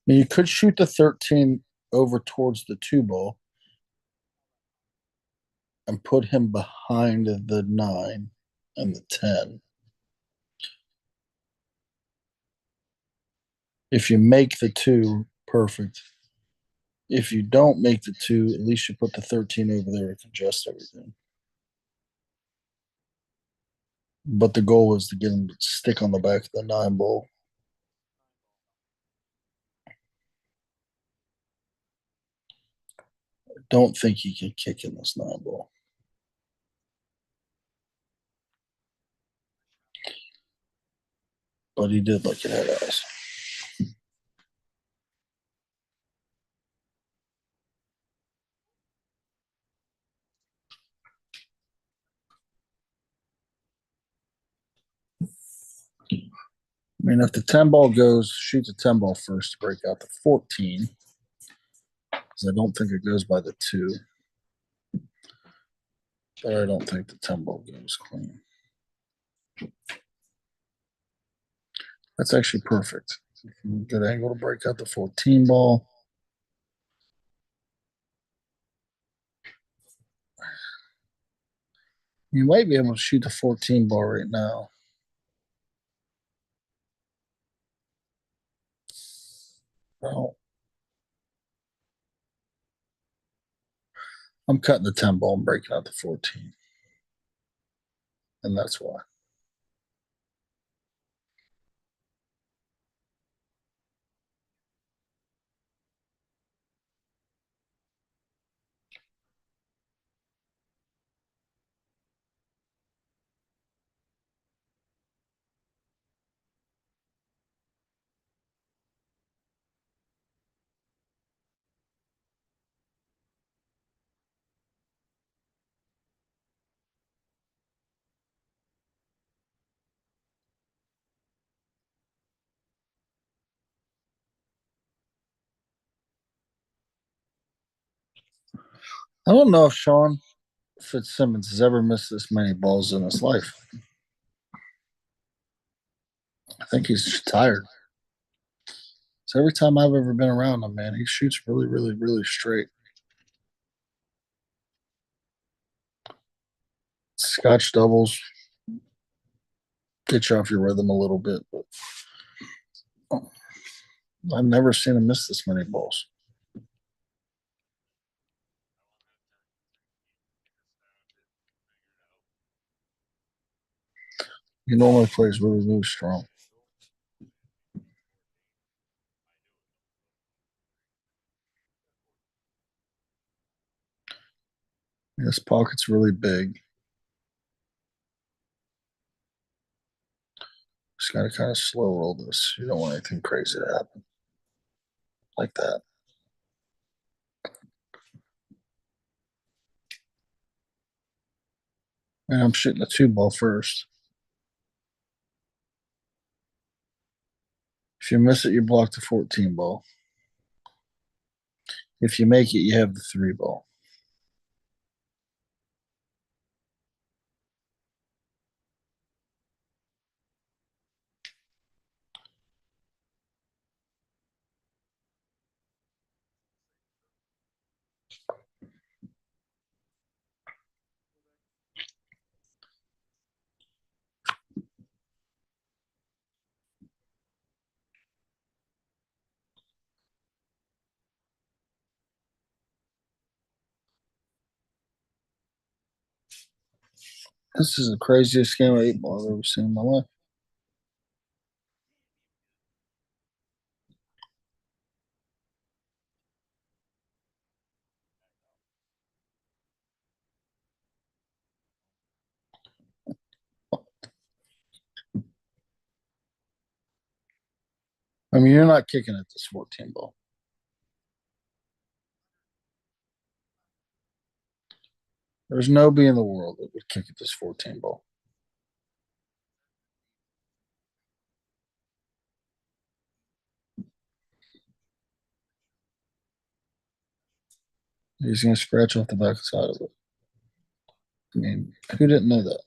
Now, you could shoot the 13 over towards the 2 ball and put him behind the 9 and the 10. If you make the 2, perfect. If you don't make the 2, at least you put the 13 over there to adjust everything. But the goal is to get him to stick on the back of the 9 ball. I don't think he can kick in this 9 ball. But he did like it had eyes. I mean, if the 10 ball goes, shoot the 10 ball first to break out the 14. Because I don't think it goes by the 2. But I don't think the 10 ball goes clean. That's actually perfect. Good angle to break out the 14 ball. You might be able to shoot the 14 ball right now. Well, I'm cutting the 10 ball and breaking out the 14, and that's why. I don't know if Sean Fitzsimmons has ever missed this many balls in his life. I think he's tired. So every time I've ever been around him, man, he shoots really, really, really straight. Scotch doubles get you off your rhythm a little bit, but I've never seen him miss this many balls. He normally plays really, really strong. His pocket's really big. Just got to kind of slow roll this. You don't want anything crazy to happen like that. And I'm shooting a 2 ball first. If you miss it, you block the 14 ball. If you make it, you have the 3 ball. This is the craziest game of 8 ball I've ever seen in my life. I mean, you're not kicking at this 14 ball. There's nobody in the world that would kick at this 14 ball. He's going to scratch off the back side of it. I mean, who didn't know that?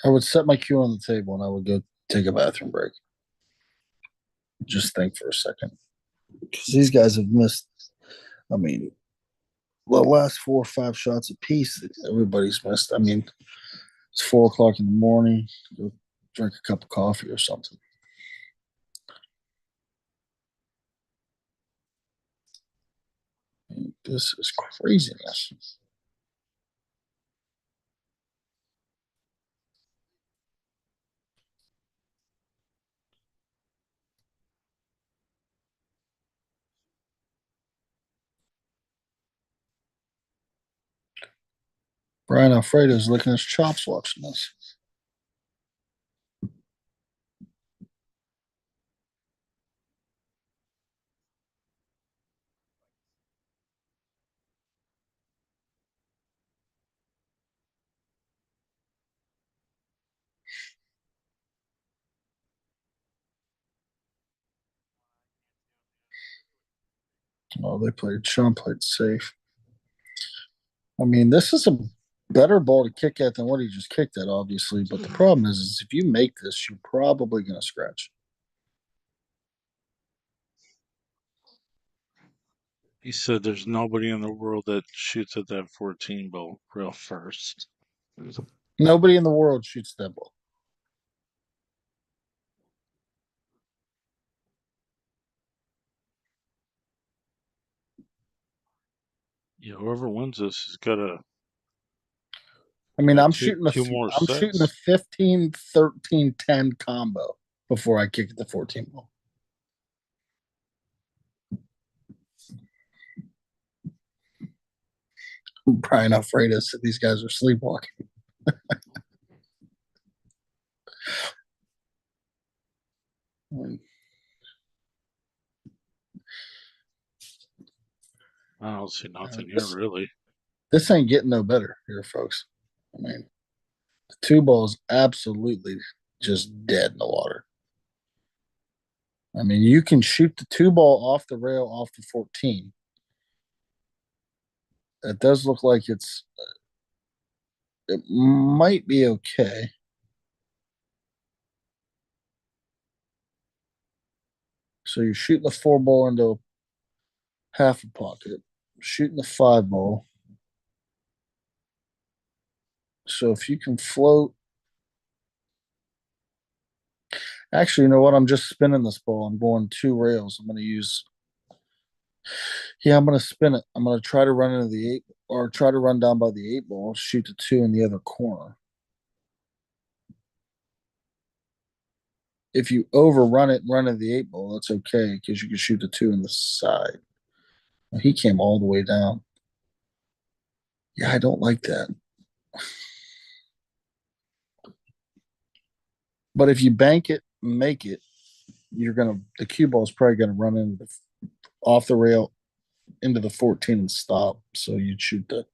I would set my cue on the table and I would go take a bathroom break. Just think for a second. Because these guys have missed, I mean, the last 4 or 5 shots apiece that everybody's missed. I mean, it's 4 o'clock in the morning. Go drink a cup of coffee or something. I mean, this is craziness. Brian Alfredo's licking his chops watching this. Oh, they played. Sean played safe. I mean, this is a better ball to kick at than what he just kicked at, obviously. But the problem is if you make this, you're probably going to scratch. He said there's nobody in the world that shoots at that 14 ball real first. Nobody in the world shoots that ball. Yeah, whoever wins this has got to I mean, got two more I'm shooting a sets. 15, 13, 10 combo before I kick the 14 ball. Brian Alfredo said these guys are sleepwalking. I don't see nothing here This really. this ain't getting no better here, folks. I mean, the two ball is absolutely just dead in the water. I mean, you can shoot the two ball off the rail off the 14. It does look like it might be okay. So you're shooting the four ball into half a pocket, shooting the five ball. So if you can float, actually, you know what? I'm just spinning this ball. I'm going two rails. I'm going to use, yeah, I'm going to spin it. I'm going to try to run into the eight or try to run down by the eight ball, shoot the two in the other corner. If you overrun it and run into the eight ball, that's okay because you can shoot the two in the side. He came all the way down. Yeah, I don't like that. But if you bank it, make it, the cue ball is probably gonna run off the rail into the 14 and stop. So you'd shoot the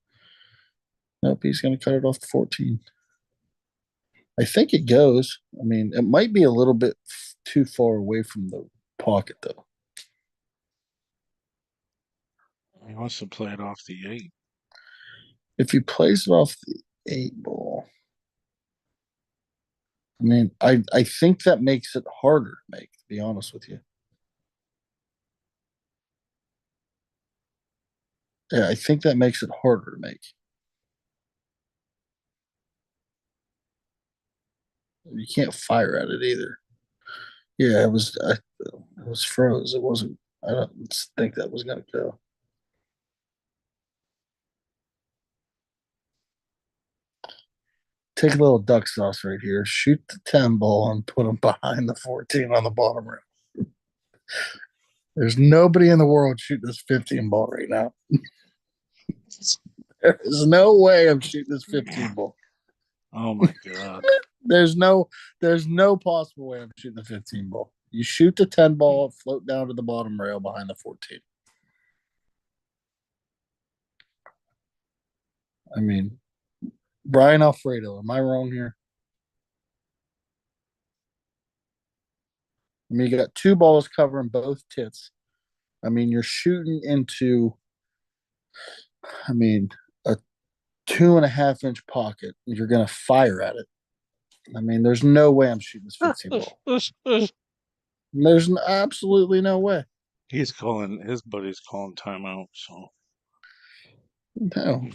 nope, he's gonna cut it off the 14. I think it goes. I mean, it might be a little bit too far away from the pocket though. He wants to play it off the 8. If he plays it off the eight ball, I mean, I think that makes it harder to make, to be honest with you. Yeah, I think that makes it harder to make. You can't fire at it either. Yeah, it was froze. It wasn't. I don't think that was gonna go. Take a little duck sauce right here. Shoot the 10 ball and put them behind the 14 on the bottom rail. There's nobody in the world shooting this 15 ball right now. There's no way I'm shooting this 15 ball. Oh my god. There's no there's no possible way I'm shooting the 15 ball. You shoot the 10 ball, float down to the bottom rail behind the 14. I mean, Brian Alfredo, am I wrong here? I mean, you got two balls covering both tits. I mean, you're shooting into, I mean, a 2.5 inch pocket. You're going to fire at it. I mean, there's no way I'm shooting this 15 ball. There's absolutely no way. He's calling his buddy's calling timeout. So No.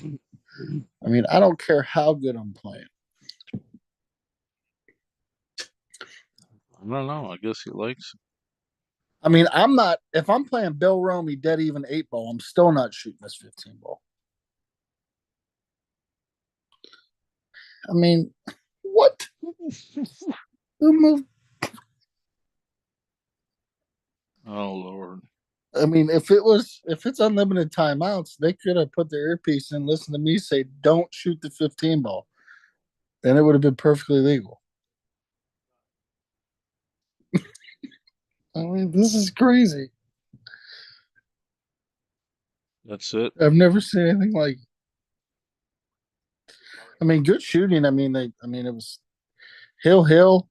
I mean, I don't care how good I'm playing. I don't know. I guess he likes it. I mean, I'm not, if I'm playing Bill Romy dead even eight ball, I'm still not shooting this 15 ball. I mean, what? Who moved? Oh Lord. I mean, if it's unlimited timeouts, they could have put their earpiece in, listen to me say, "Don't shoot the 15 ball." Then it would have been perfectly legal. I mean, this is crazy. That's it. I've never seen anything like. I mean, good shooting. I mean, I mean, it was hill,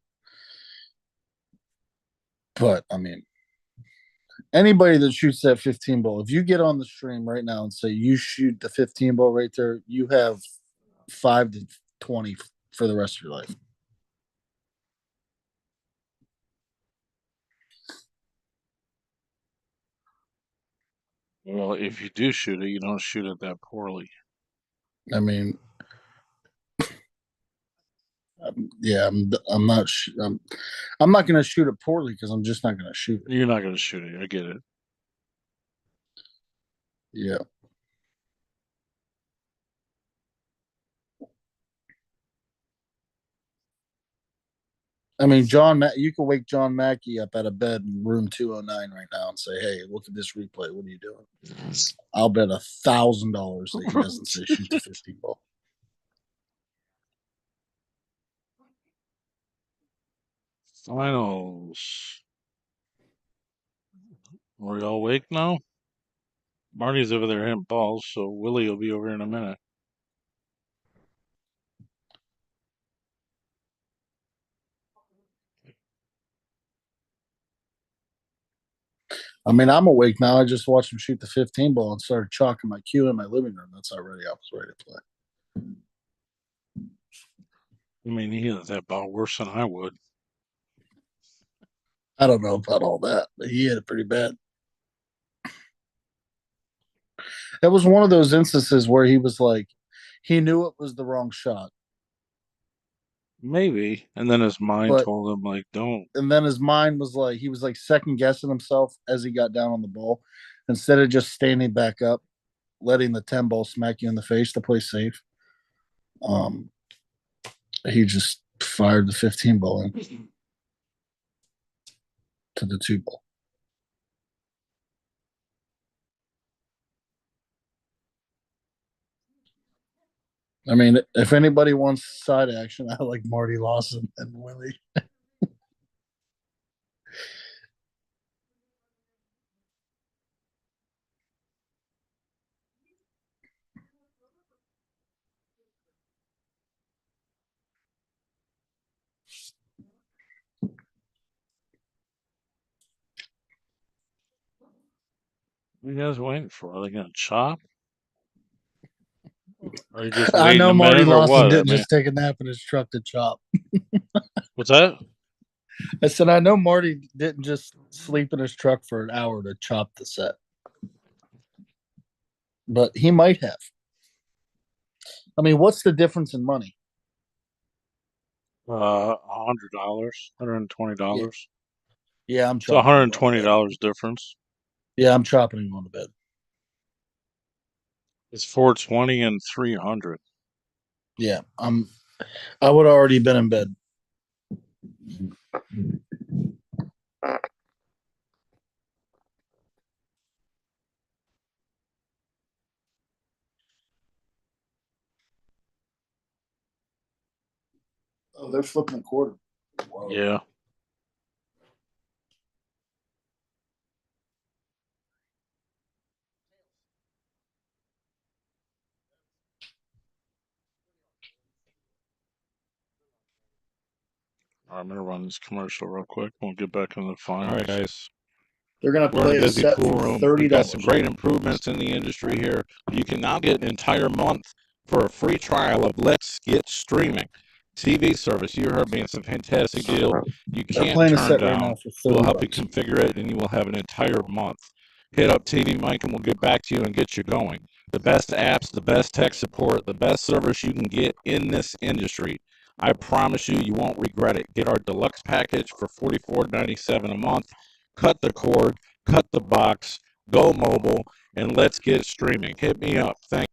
but I mean, anybody that shoots that 15 ball, if you get on the stream right now and say you shoot the 15 ball right there, you have 5 to 20 for the rest of your life. Well, if you do shoot it, you don't shoot it that poorly. I mean, yeah, I'm not going to shoot it poorly because I'm just not going to shoot it. You're not going to shoot it. I get it. Yeah. I mean, you can wake John Mackey up out of bed in room 209 right now and say, "Hey, look at this replay. What are you doing?" I'll bet $1,000 that he doesn't say shoot the 15 ball. Finals. Are y'all awake now? Marty's over there hitting balls, so Willie will be over in a minute. I mean, I'm awake now. I just watched him shoot the 15 ball and started chalking my cue in my living room. That's how ready I was ready to play. I mean, he hit that ball worse than I would. I don't know about all that, but he hit it pretty bad. It was one of those instances where he was like, he knew it was the wrong shot, Maybe. And then his mind but told him, like, don't. and then his mind was like, he was like second guessing himself as he got down on the ball instead of just standing back up, letting the 10 ball smack you in the face to play safe. Um, he just fired the 15 ball in to the 2 ball. I mean, if anybody wants side action, I like Marty Lawson and Willie. What are you guys waiting for? Are they going to chop? Are you just I waiting know a Marty minute or Lawson what? I didn't mean, just take a nap in his truck to chop. what's that? I said, I know Marty didn't just sleep in his truck for an hour to chop the set, but he might have. I mean, what's the difference in money? $100, Yeah, $120. yeah, I'm It's a chopping hundred him and going to twenty bed. dollars difference. Yeah, I'm chopping him going to bed. It's 420 and 300. Yeah, I would have already been in bed. Oh, they're flipping a quarter. Whoa. Yeah. All right, I'm gonna run this commercial real quick. We'll get back into the finals. All right, guys. They're going to We're in a play a busy set pool for room. We've got some $30. great improvements in the industry here. You can now get an entire month for a free trial of Let's Get Streaming TV service. You heard me. It's a fantastic deal. You They're can't playing a turn set right down. now for We'll 30 help you bucks. configure it, and you will have an entire month. Hit up TV Mike, and we'll get back to you and get you going. The best apps, the best tech support, the best service you can get in this industry. I promise you, you won't regret it. Get our deluxe package for $44.97 a month. Cut the cord, cut the box, go mobile, and let's get streaming. Hit me up. Thank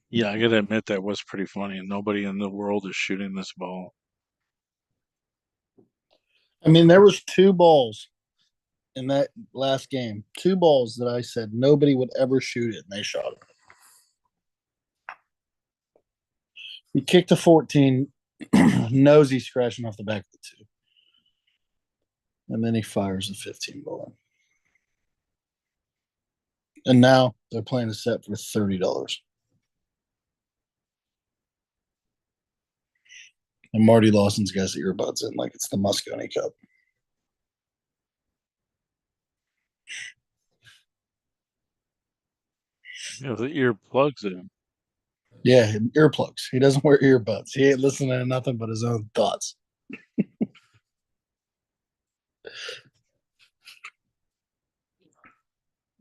Yeah, I gotta admit that was pretty funny, and nobody in the world is shooting this ball. I mean, there was 2 balls in that last game. 2 balls that I said nobody would ever shoot it, and they shot it. He kicked a 14, knows he's scratching off the back of the 2. And then he fires a 15 ball. And now they're playing a set for $30. And Marty Lawson's got his earbuds in like it's the Moscone Cup. Yeah, the ear plugs in. Yeah, earplugs. He doesn't wear earbuds. He ain't listening to nothing but his own thoughts.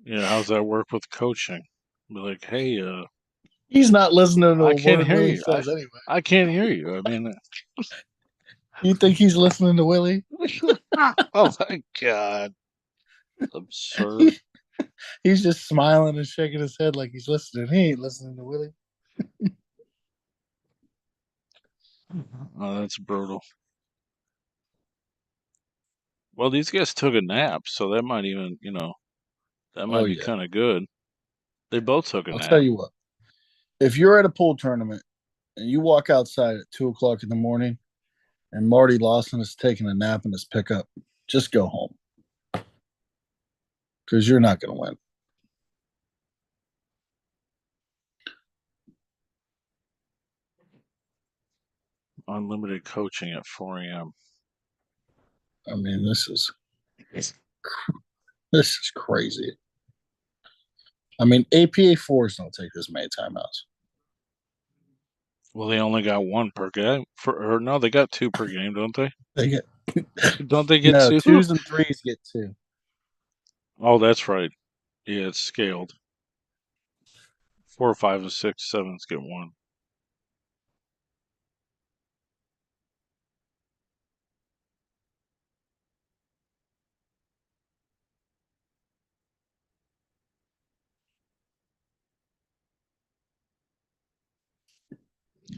Yeah, how's that work with coaching? Be like, hey, He's not listening to I a can't word hear Willie you. says anyway. I can't hear you. I mean, You think he's listening to Willie? oh my God, absurd. He's just smiling and shaking his head like he's listening. He ain't listening to Willie. Oh, that's brutal. Well, these guys took a nap, so that might even, that Oh might be yeah. kind of good. They both took a I'll tell nap. you what. If you're at a pool tournament and you walk outside at 2 o'clock in the morning and Marty Lawson is taking a nap in his pickup, just go home because you're not going to win. Unlimited coaching at 4 a.m. I mean, this is crazy. I mean, APA fours don't take this many timeouts. Well, they only got one per game. Or no, they got two per game, don't they? They get Don't they get no two? twos and threes get two. Oh, that's right. Yeah, it's scaled. Four, five, and six, sevens get one.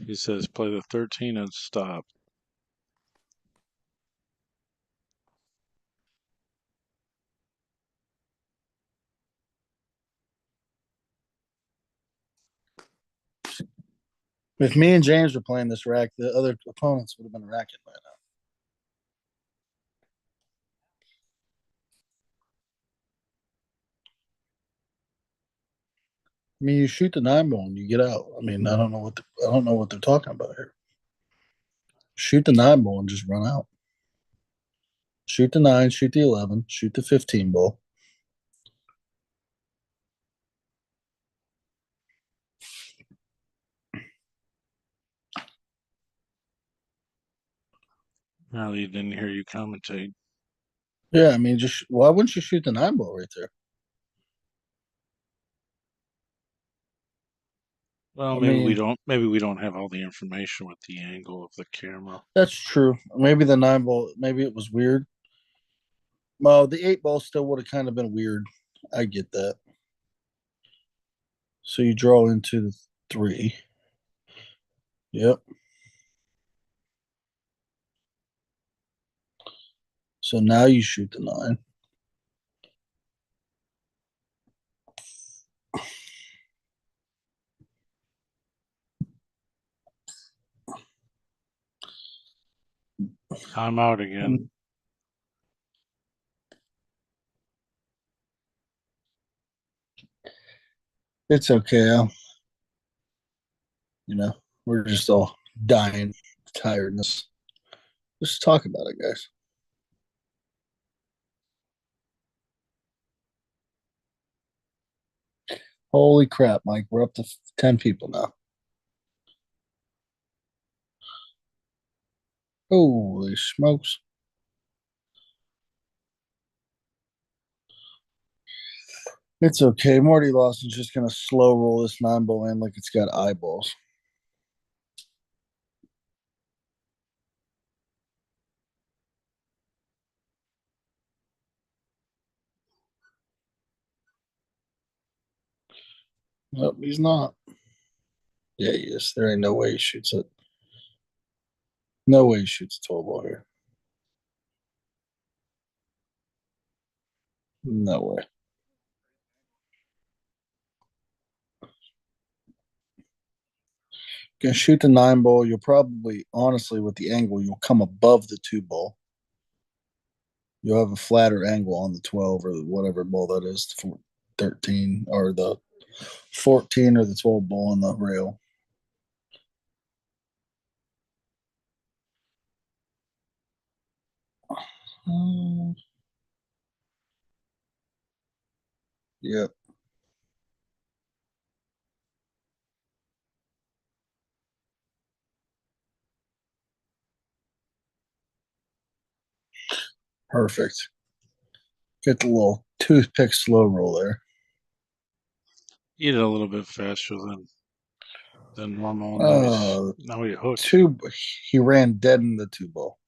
He says play the 13 and stop. If me and James were playing this rack, the other opponents would have been racking by now. I mean, you shoot the nine ball and you get out. I mean, I don't know what they're talking about here. Shoot the nine ball and just run out. Shoot the nine, shoot the 11, shoot the 15 ball. Apparently, he didn't hear you commentate. Yeah, I mean, just why wouldn't you shoot the nine ball right there? Well, I mean, Maybe we don't have all the information with the angle of the camera. that's true. Maybe the nine ball, maybe it was weird. Well, the eight ball still would have kind of been weird. I get that. So you draw into the three. Yep. So now you shoot the nine. Time out again. It's okay. You know, we're just all dying of tiredness. Just talk about it, guys. Holy crap, Mike. We're up to 10 people now. Holy smokes. It's okay. Marty Lawson's just going to slow roll this nine ball in like it's got eyeballs. Nope, he's not. Yeah, he is. There ain't no way he shoots it. No way he shoots a 12 ball here. No way. Gonna shoot the nine ball. You'll probably, honestly, with the angle, you'll come above the two ball. You'll have a flatter angle on the 12 or whatever ball that is, the 13 or the 14 or the 12 ball on the rail. Um, yep, perfect. Get the little toothpick slow roll there. Eat it a little bit faster than normal. Uh, Now he hooked. two. He ran dead in the two ball.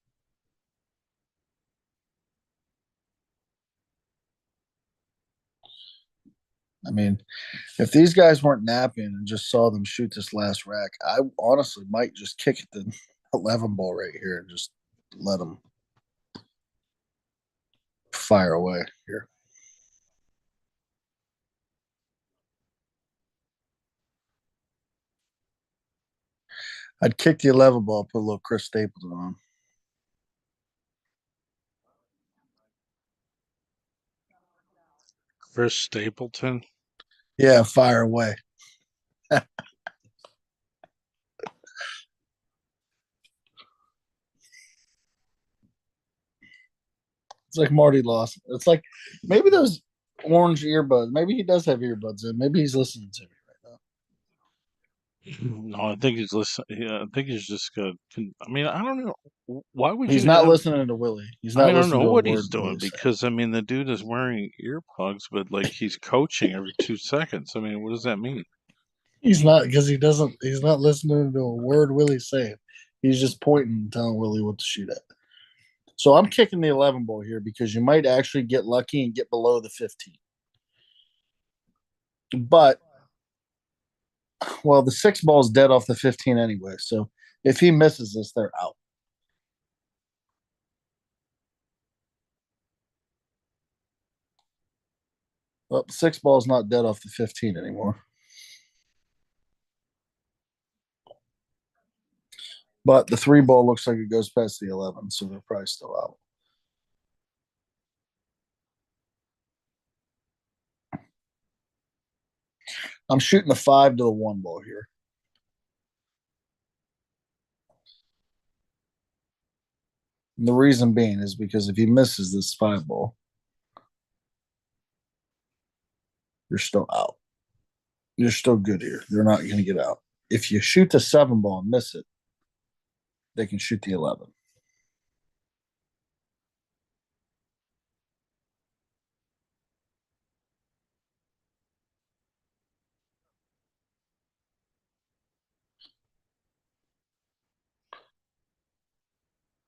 I mean, if these guys weren't napping and just saw them shoot this last rack, I honestly might just kick at the 11 ball right here and just let them fire away here. I'd kick the 11 ball, put a little Chris Stapleton on. Chris Stapleton. Yeah, fire away. It's like Marty Lawson. It's like maybe those orange earbuds. Maybe he does have earbuds in. Maybe he's listening to me right now. No, I think he's listening. Yeah, I think he's just got. I mean, I don't know. Why would He's you not have? listening to Willie. He's I not mean, I don't listening know to a what he's word doing Willie said. because I mean, the dude is wearing earplugs, but like he's coaching every 2 seconds. I mean, what does that mean? He's not because he doesn't. He's not listening to a word Willie's saying. He's just pointing and telling Willie what to shoot at. So I'm kicking the 11 ball here because you might actually get lucky and get below the 15. But well, the 6 ball is dead off the 15 anyway. So if he misses this, they're out. Well, the 6 ball is not dead off the 15 anymore. But the 3 ball looks like it goes past the 11, so they're probably still out. I'm shooting the 5 to the 1 ball here. And the reason being is because if he misses this 5 ball, you're still out. You're still good here. You're not going to get out. If you shoot the 7 ball and miss it, they can shoot the 11.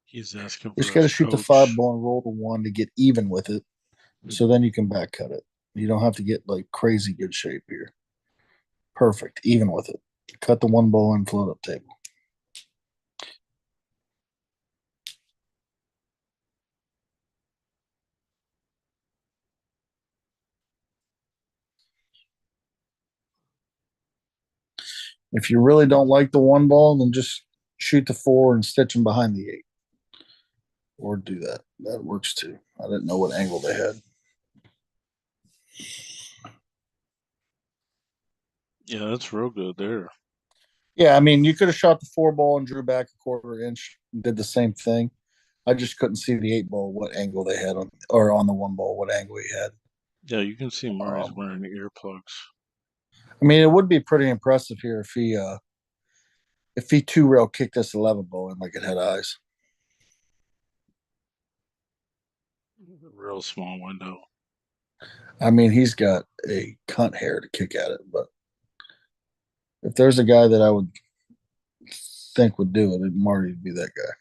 He's asking You for just got his to shoot the 5 coach. ball and roll the 1 to get even with it. So then you can back cut it. You don't have to get like crazy good shape here. Perfect. Even with it. Cut the 1 ball and float up table. If you really don't like the 1 ball, then just shoot the 4 and stitch them behind the 8. Or do that. That works too. I didn't know what angle they had. Yeah, that's real good there. Yeah, I mean, you could have shot the 4 ball and drew back a quarter inch, and did the same thing. I just couldn't see the 8 ball, what angle they had on, or on the 1 ball, what angle he had. Yeah, you can see Murray's Um, wearing earplugs. I mean, it would be pretty impressive here if he 2 rail kicked this 11 ball in like it had eyes. Real small window. I mean, he's got a cunt hair to kick at it, but if there's a guy that I would think would do it, Marty would be that guy.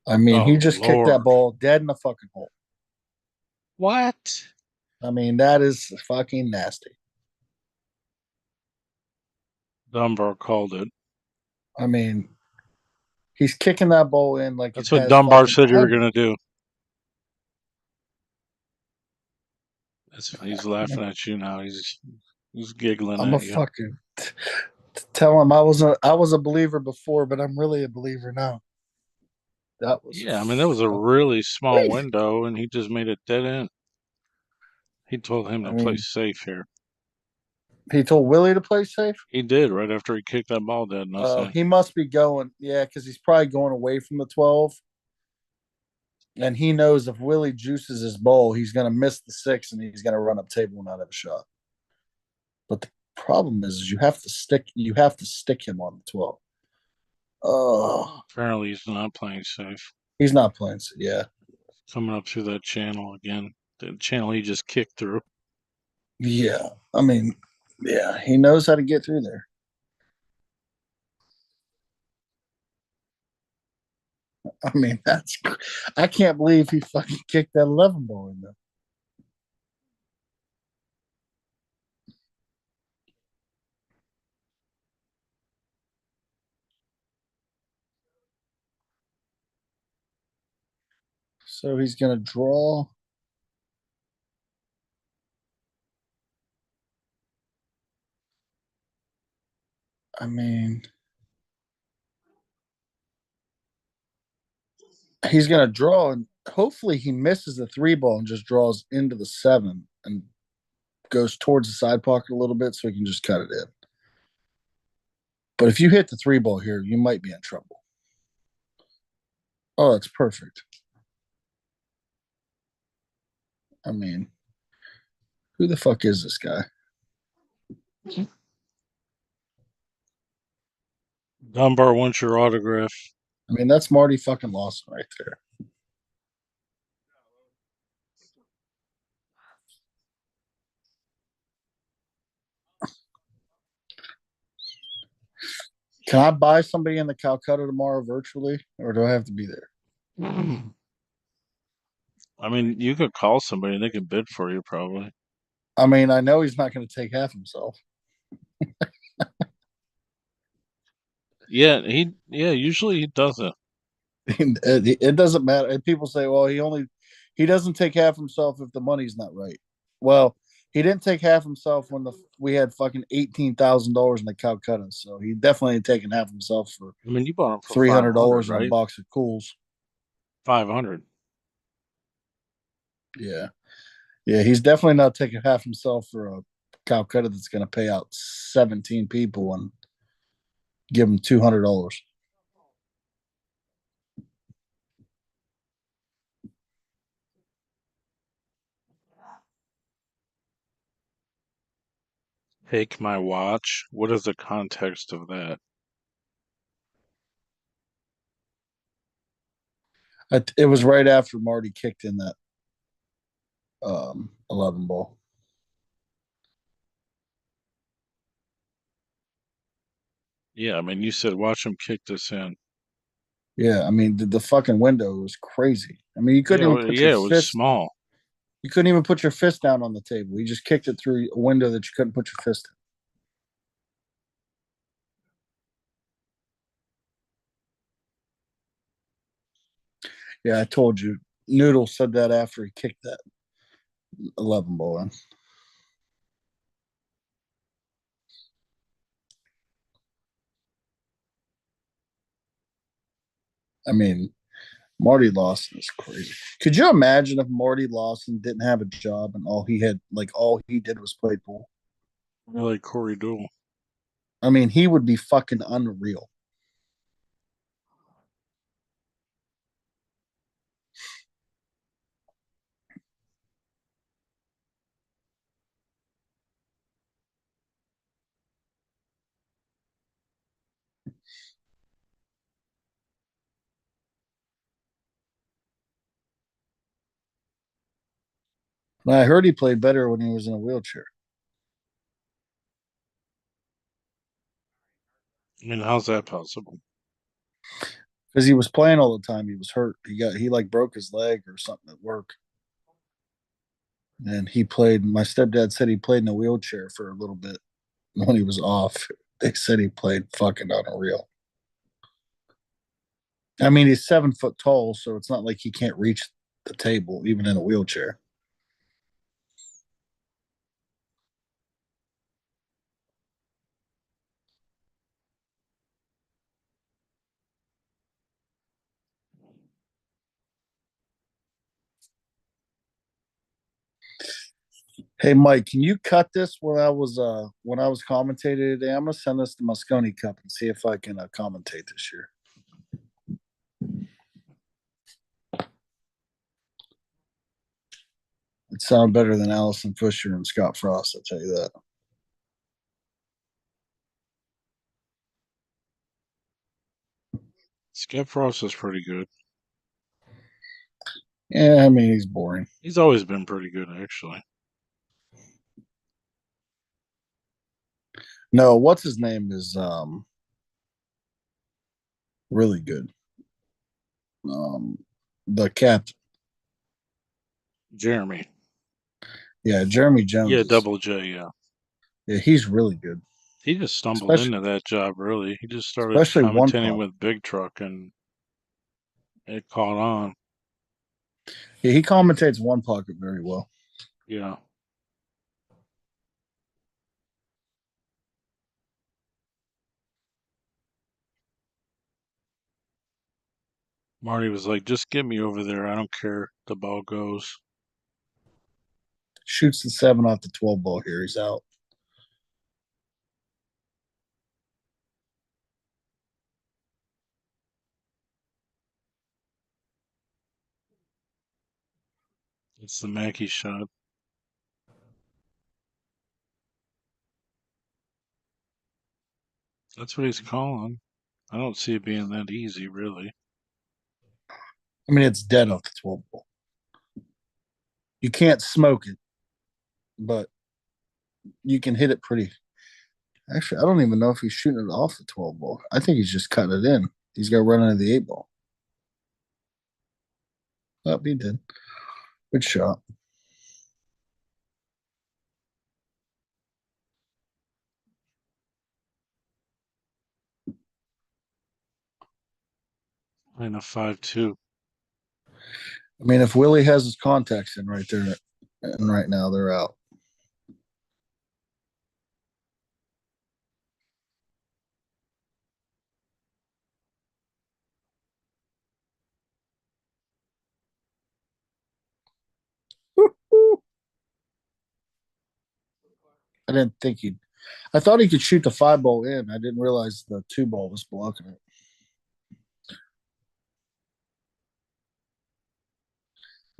I mean, he Oh just kicked that Lord, ball dead in the fucking hole. what? I mean, that is fucking nasty. Dunbar called it. I mean, he's kicking that ball in like it That's what has Dunbar fucking. said you were gonna do. He's laughing at you now. He's giggling I'm a at you. fucking tell him I was a believer before, but I'm really a believer now. That was Yeah, I mean that was a fuck. really small window, and he just made it dead end. He told him I to play mean, safe here. he told Willie to play safe. He did right after he kicked that ball dead, and I said, He must be going, yeah, because he's probably going away from the 12. And he knows if Willie juices his bowl, he's going to miss the 6 and he's going to run up table and not have a shot. But the problem is you have to stick him on the 12. Oh, apparently he's not playing safe. He's not playing. So yeah, Coming up through that channel again. The channel he just kicked through. yeah. I mean, yeah, he knows how to get through there. I mean, I can't believe he fucking kicked that 11 ball in there. So he's gonna draw. I mean, he's gonna draw, and hopefully he misses the three ball and just draws into the seven and goes towards the side pocket a little bit so he can just cut it in. But if you hit the three ball here, you might be in trouble. Oh, that's perfect. I mean, who the fuck is this guy? Dunbar wants your autograph. I mean, that's Marty fucking Lawson right there. Can I buy somebody in the Calcutta tomorrow virtually, or do I have to be there? I mean, you could call somebody and they could bid for you probably. I mean, I know he's not going to take half himself. Yeah, usually he doesn't. It doesn't matter. And people say, well, he doesn't take half himself if the money's not right. Well, he didn't take half himself when we had fucking $18,000 in the Calcutta, so he definitely ain't taking half himself for I mean, you bought him for $300 500, and a right? box of cools. 500. Yeah, yeah, he's definitely not taking half himself for a Calcutta that's going to pay out 17 people and give him $200. Take my watch. What is the context of that? It was right after Marty kicked in that 11 ball. Yeah, I mean, you said watch him kick this in. Yeah, I mean the fucking window was crazy. I mean Yeah, it was small. you couldn't even put your fist down on the table. You just kicked it through a window that you couldn't put your fist in. Yeah, I told you. Noodle said that after he kicked that 11 ball in. I mean, Marty Lawson is crazy. Could you imagine if Marty Lawson didn't have a job and all he did was play pool? I like Corey Deuel. I mean, he would be fucking unreal. And I heard he played better when he was in a wheelchair I mean, how's that possible? because he was playing all the time. He was hurt. He like broke his leg or something at work. And he played. My stepdad said he played in a wheelchair for a little bit when he was off. They said he played fucking unreal. I mean, he's 7 foot tall, so it's not like he can't reach the table even in a wheelchair. Hey, Mike, can you cut this when I was commentating today? I'm gonna send this to Moscone Cup and see if I can commentate this year. It sounded better than Allison Fisher and Scott Frost. I'll tell you that. Skip Frost is pretty good. Yeah, I mean he's boring. He's always been pretty good, actually. No, what's his name is really good. Um, the captain. Jeremy. Yeah, Jeremy Jones Yeah, is. Double J, yeah. Yeah, he's really good. He just stumbled Especially into that job, really. He just started especially one commentating puck. with Big Truck and it caught on. Yeah, he commentates one pocket very well. Yeah. Marty was like, just get me over there. I don't care. The ball goes. Shoots the 7 off the 12 ball here. He's out. It's the Mackey shot. That's what he's calling. I don't see it being that easy, really. I mean, it's dead off the 12 ball. You can't smoke it, but you can hit it pretty. Actually, I don't even know if he's shooting it off the 12 ball. I think he's just cutting it in. He's got to run into the 8 ball. Oh, he did. Good shot. And a 5-2. I mean, if Willie has his contacts in right there, and right now they're out. I didn't think he'd. I thought he could shoot the 5 ball in. I didn't realize the 2 ball was blocking it.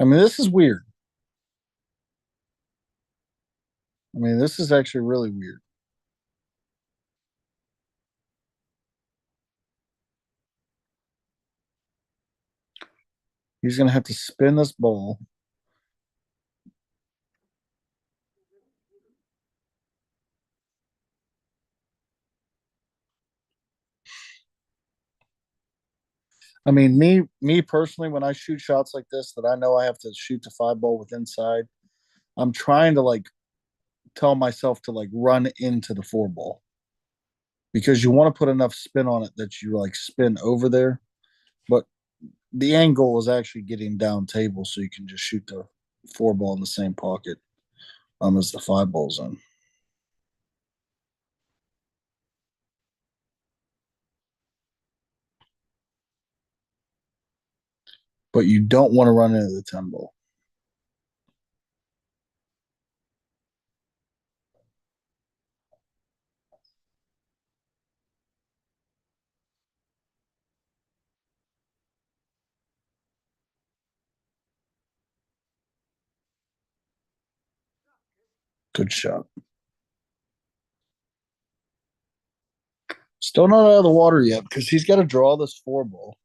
I mean, this is weird. I mean, this is actually really weird. He's going to have to spin this ball. I mean, me personally, when I shoot shots like this, that I know I have to shoot the 5 ball with inside. I'm trying to like tell myself to like run into the 4 ball because you want to put enough spin on it that you like spin over there. But the end goal is actually getting down table so you can just shoot the 4 ball in the same pocket as the 5 balls in. But you don't want to run into the 10 ball. Good shot. Still not out of the water yet because he's got to draw this 4 ball.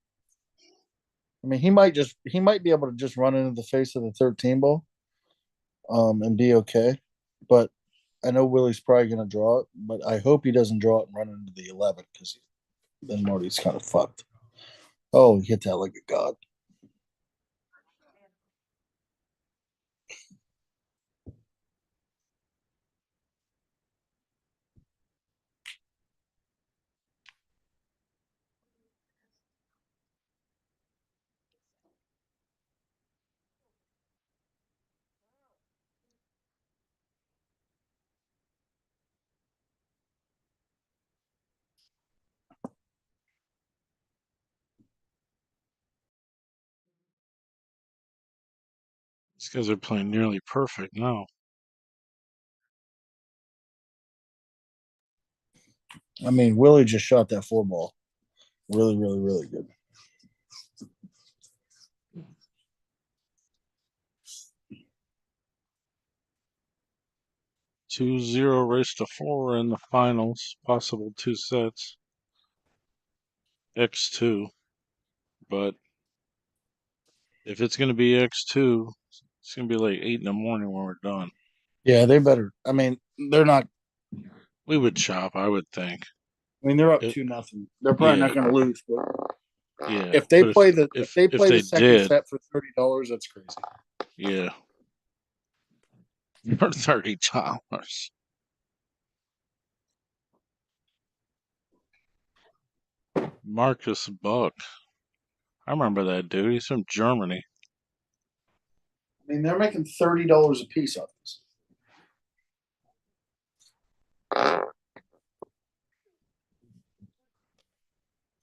I mean, he might be able to just run into the face of the 13 ball and be okay. But I know Willie's probably going to draw it, but I hope he doesn't draw it and run into the 11 because then Marty's kind of fucked. Oh, he hit that like a god. These guys are playing nearly perfect now. I mean, Willie just shot that 4 ball. Really, really, really good. 2-0 race to 4 in the finals. Possible 2 sets. X2. But If it's gonna be X2, it's gonna be like 8 in the morning when we're done. Yeah, they better. I mean, they're not. We would chop, I would think. I mean, they're up It, 2-0. They're probably not yeah, going to lose. But yeah. if they But play the if they if play the they second did, set for $30, that's crazy. yeah, for $30. Marcus Buck. I remember that dude. He's from Germany. I mean, they're making $30 a piece off this.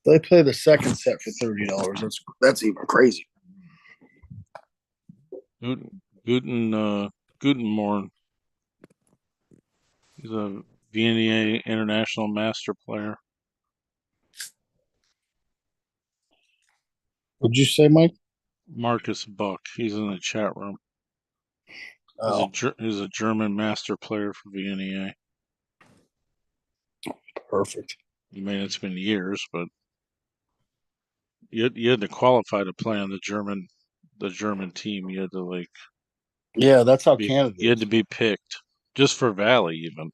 They play the second set for $30. That's even crazy. Guten, Guten, Guten Morn. He's a VNEA International Master Player. Would you say, Mike? Marcus Buck. He's in the chat room. Oh, He's a German Master Player for VNEA. perfect. I mean, it's been years, but you had to qualify to play on the German team. You had to like Yeah, that's how be Canada you had is. to be picked just for Valley even.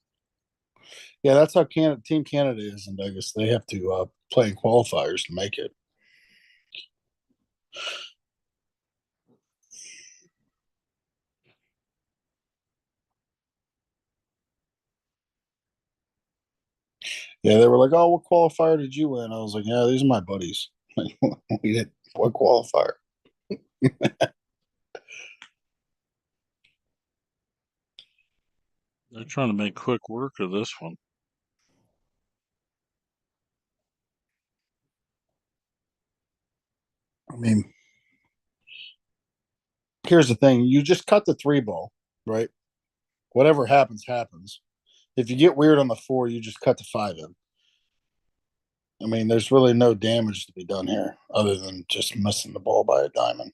Yeah, that's how Team Canada is in Vegas. They have to play in qualifiers to make it. Yeah, they were like, "Oh, what qualifier did you win?" I was like, "Yeah, these are my buddies." We did what qualifier? They're trying to make quick work of this one. I mean, here's the thing: you just cut the three ball, right? Whatever happens, happens. If you get weird on the four, you just cut the five in. I mean, there's really no damage to be done here other than just missing the ball by a diamond.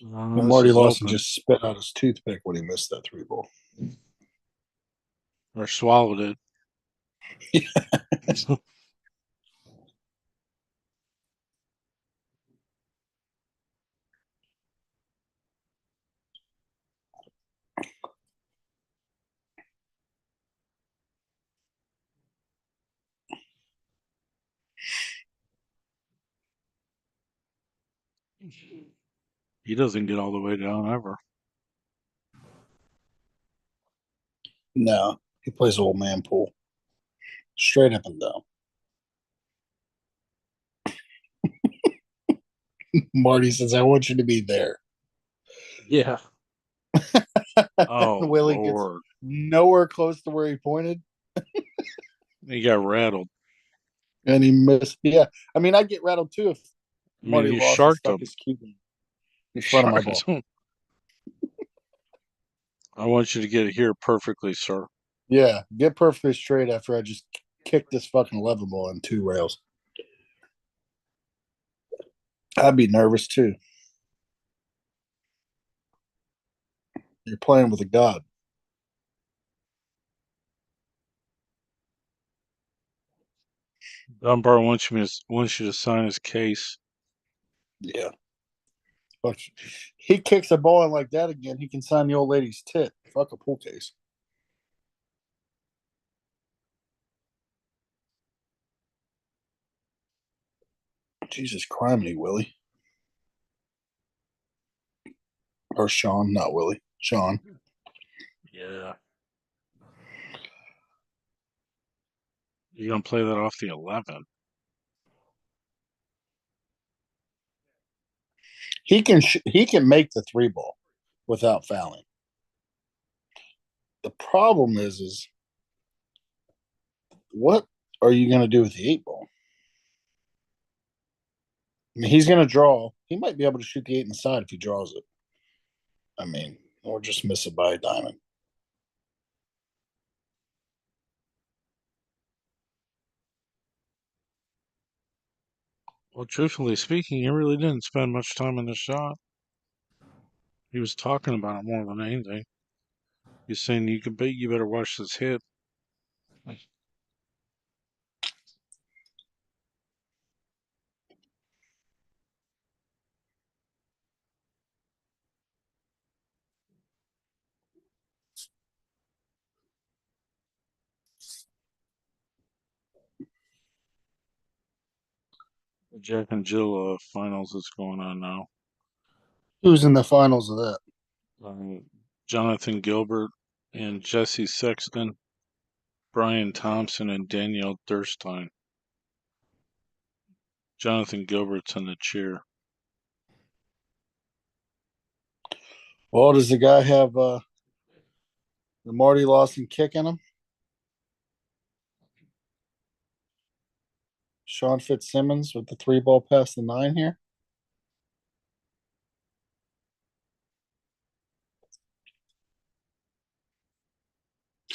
And This Marty is Lawson open just spit out his toothpick when he missed that three ball. or swallowed it. He doesn't get all the way down ever. No, he plays old man pool straight up and down. Marty says, "I want you to be there." Yeah. Oh Willie gets Lord, nowhere close to where he pointed, he got rattled. and he missed. Yeah, I mean, I get rattled too if I mean, Marty he Lawson sharked stuck him. his cube in front of my Sharked ball. him. I want you to get it here perfectly, sir. Yeah, get perfectly straight after I just kicked this fucking 11 ball in two rails. I'd be nervous too. You're playing with a god. Dunbar wants you to sign his case. Yeah. Fuck. He kicks a ball in like that again, he can sign the old lady's tit. Fuck a pool case. Jesus criminy, Willie. Or Sean, not Willie. Sean. Yeah. You gonna play that off the 11? He can make the three ball without fouling. The problem is what are you going to do with the eight ball? I mean, he's going to draw. He might be able to shoot the eight inside if he draws it. I mean, or just miss it by a diamond. Well, truthfully speaking, he really didn't spend much time in the shot. He was talking about it more than anything. He's saying you better watch this hit. The Jack and Jill finals is going on now. Who's in the finals of that? Uh, Jonathan Gilbert and Jesse Sexton, Brian Thompson, and Danielle Durstein. Jonathan Gilbert's in the chair. Well, does the guy have the Marty Lawson kick in him? Sean Fitzsimmons with the three ball past the nine here.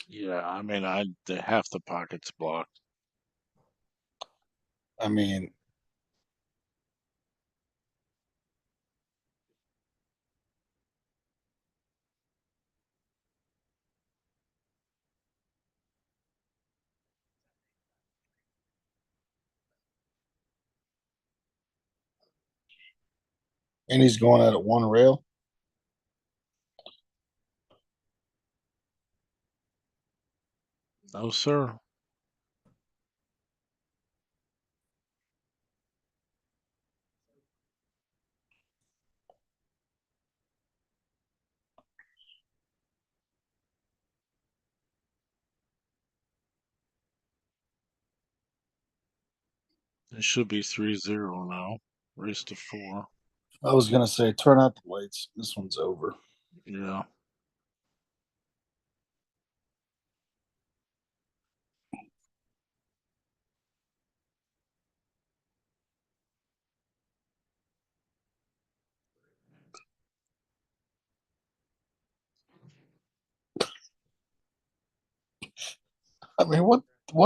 Yeah, I mean, half the pockets blocked. I mean, and he's going at it one rail. No, sir. It should be 3-0 now. Race to 4. I was gonna say, turn out the lights. This one's over. Yeah. I mean, what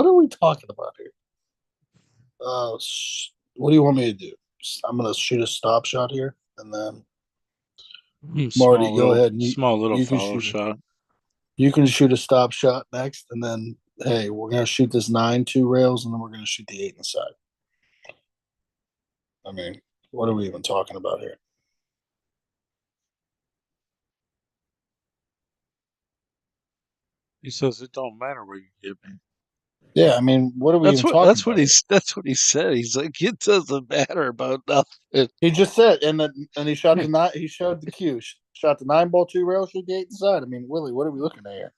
are we talking about here? What do you want me to do? I'm gonna shoot a stop shot here, and then Marty, go ahead and Small little you can follow shoot shot. you can shoot a stop shot next, and then hey, we're gonna shoot this nine two rails, and then we're gonna shoot the eight inside. I mean, what are we even talking about here? He says it don't matter where you get me. Yeah, I mean, what are we even talking about here? That's what he said. He's like, it doesn't matter about nothing. He just said, and he shot the nine. He showed the cue. Shot the nine ball two rail, shoot the eight inside. I mean, Willie, what are we looking at here?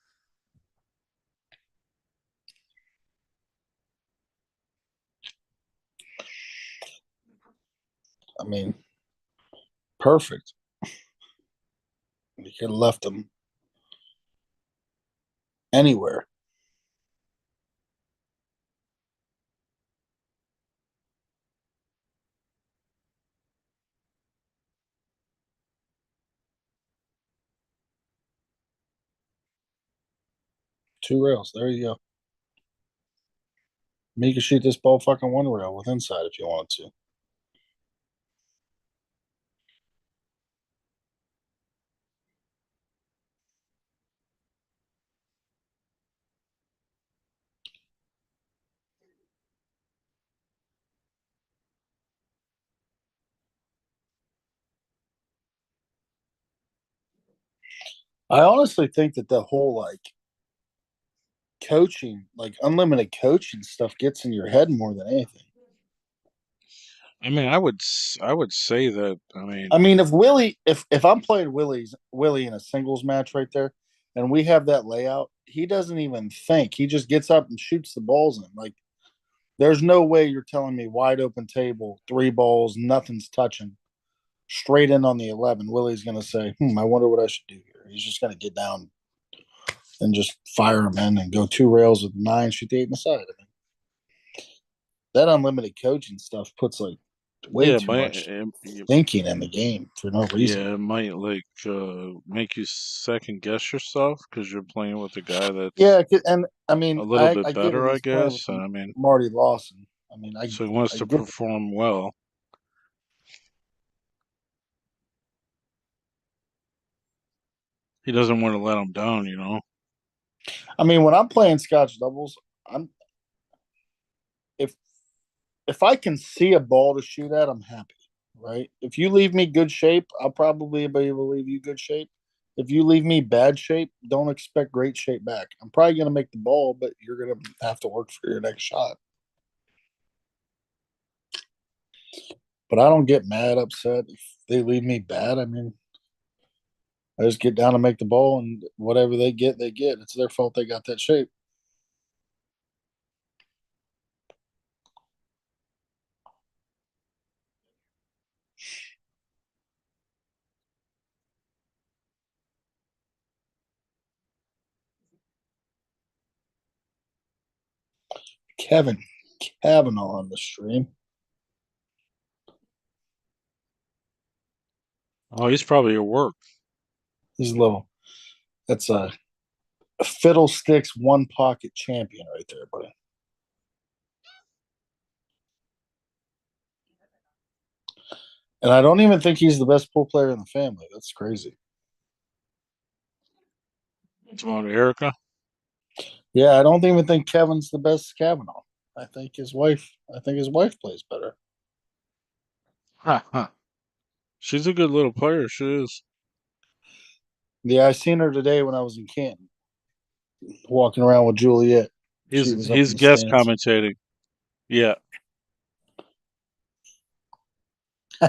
I mean, perfect. You could have left him anywhere. Two rails. There you go. I mean, you can shoot this ball fucking one rail with inside if you want to. I honestly think that the whole like coaching, like unlimited coaching stuff, gets in your head more than anything. I mean, I would say that. I I mean, mean, if I'm playing Willie in a singles match right there, and we have that layout, he doesn't even think. He just gets up and shoots the balls in. Like, there's no way you're telling me wide open table, three balls, nothing's touching, straight in on the 11. Willie's gonna say, I wonder what I should do here. He's just gonna get down and just fire him in and go two rails with nine, shoot the eight inside. I mean, that unlimited coaching stuff puts like way yeah, too much thinking in the game for no reason. yeah, it might like make you second guess yourself because you're playing with a guy that's Yeah, and I mean, a little bit I get it. better, I He's playing with guess. I mean, Marty Lawson. I mean, so he wants I to get. perform well. He doesn't want to let him down, you know. I mean, when I'm playing Scotch doubles, I'm if if I can see a ball to shoot at, I'm happy. Right? If you leave me good shape, I'll probably be able to leave you good shape. If you leave me bad shape, don't expect great shape back. I'm probably going to make the ball, but you're going to have to work for your next shot. But I don't get mad, upset if they leave me bad. I mean, I just get down and make the ball, and whatever they get, they get. It's their fault they got that shape. Kevin Kavanaugh on the stream. Oh, he's probably at work. He's a little. That's a fiddlesticks one pocket champion right there, buddy. And I don't even think he's the best pool player in the family. That's crazy. It's about Erica. Yeah, I don't even think Kevin's the best Kavanaugh. I think his wife. I think his wife plays better. Ha ha. She's a good little player. She is. Yeah, I seen her today when I was in Canton, walking around with Juliet. She was up in He's the guest stands. commentating. Yeah.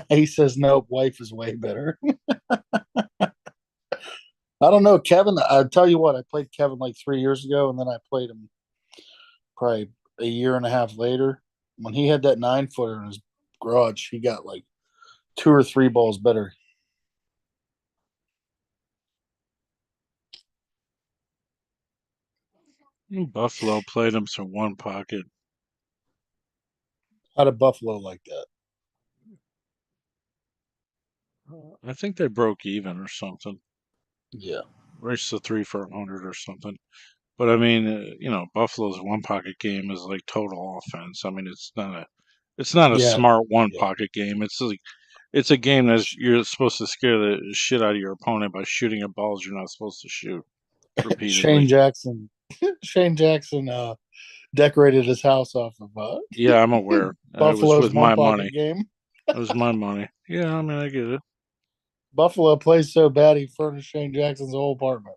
He says, "Nope, wife is way better." I don't know, Kevin. I tell you what, I played Kevin like 3 years ago, and then I played him probably a year and a half later. When he had that 9 footer in his garage, he got like two or three balls better. Buffalo played him some one pocket. How did Buffalo like that? I think they broke even or something. Yeah, Reached the 3 for 100 or something. But I mean, Buffalo's one pocket game is like total offense. I mean, it's not a yeah, smart one yeah. pocket game. It's a game that you're supposed to scare the shit out of your opponent by shooting at balls you're not supposed to shoot Shane repeatedly. Jackson. Shane Jackson decorated his house off of Yeah, I'm aware. It was Buffalo's with one my money. pocket game. It was my money. Yeah, I mean, I get it. Buffalo plays so bad he furnished Shane Jackson's whole apartment.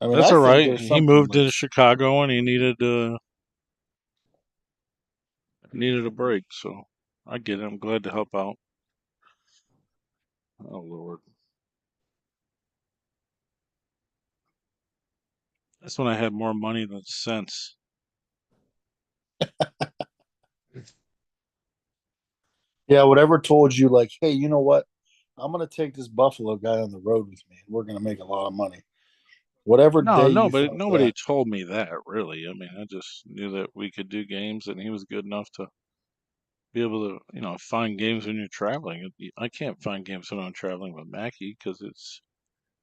I mean, That's I all think right. there's He something moved like to Chicago and he needed a break, so I get it. I'm glad to help out. Oh Lord, that's when I had more money than sense. yeah, whatever told you like, hey, you know what? I'm gonna take this Buffalo guy on the road with me, and we're gonna make a lot of money. Whatever No, day you felt nobody that, told me that really. I mean, I just knew that we could do games, and he was good enough to be able to, find games when you're traveling. I can't find games when I'm traveling with Mackie because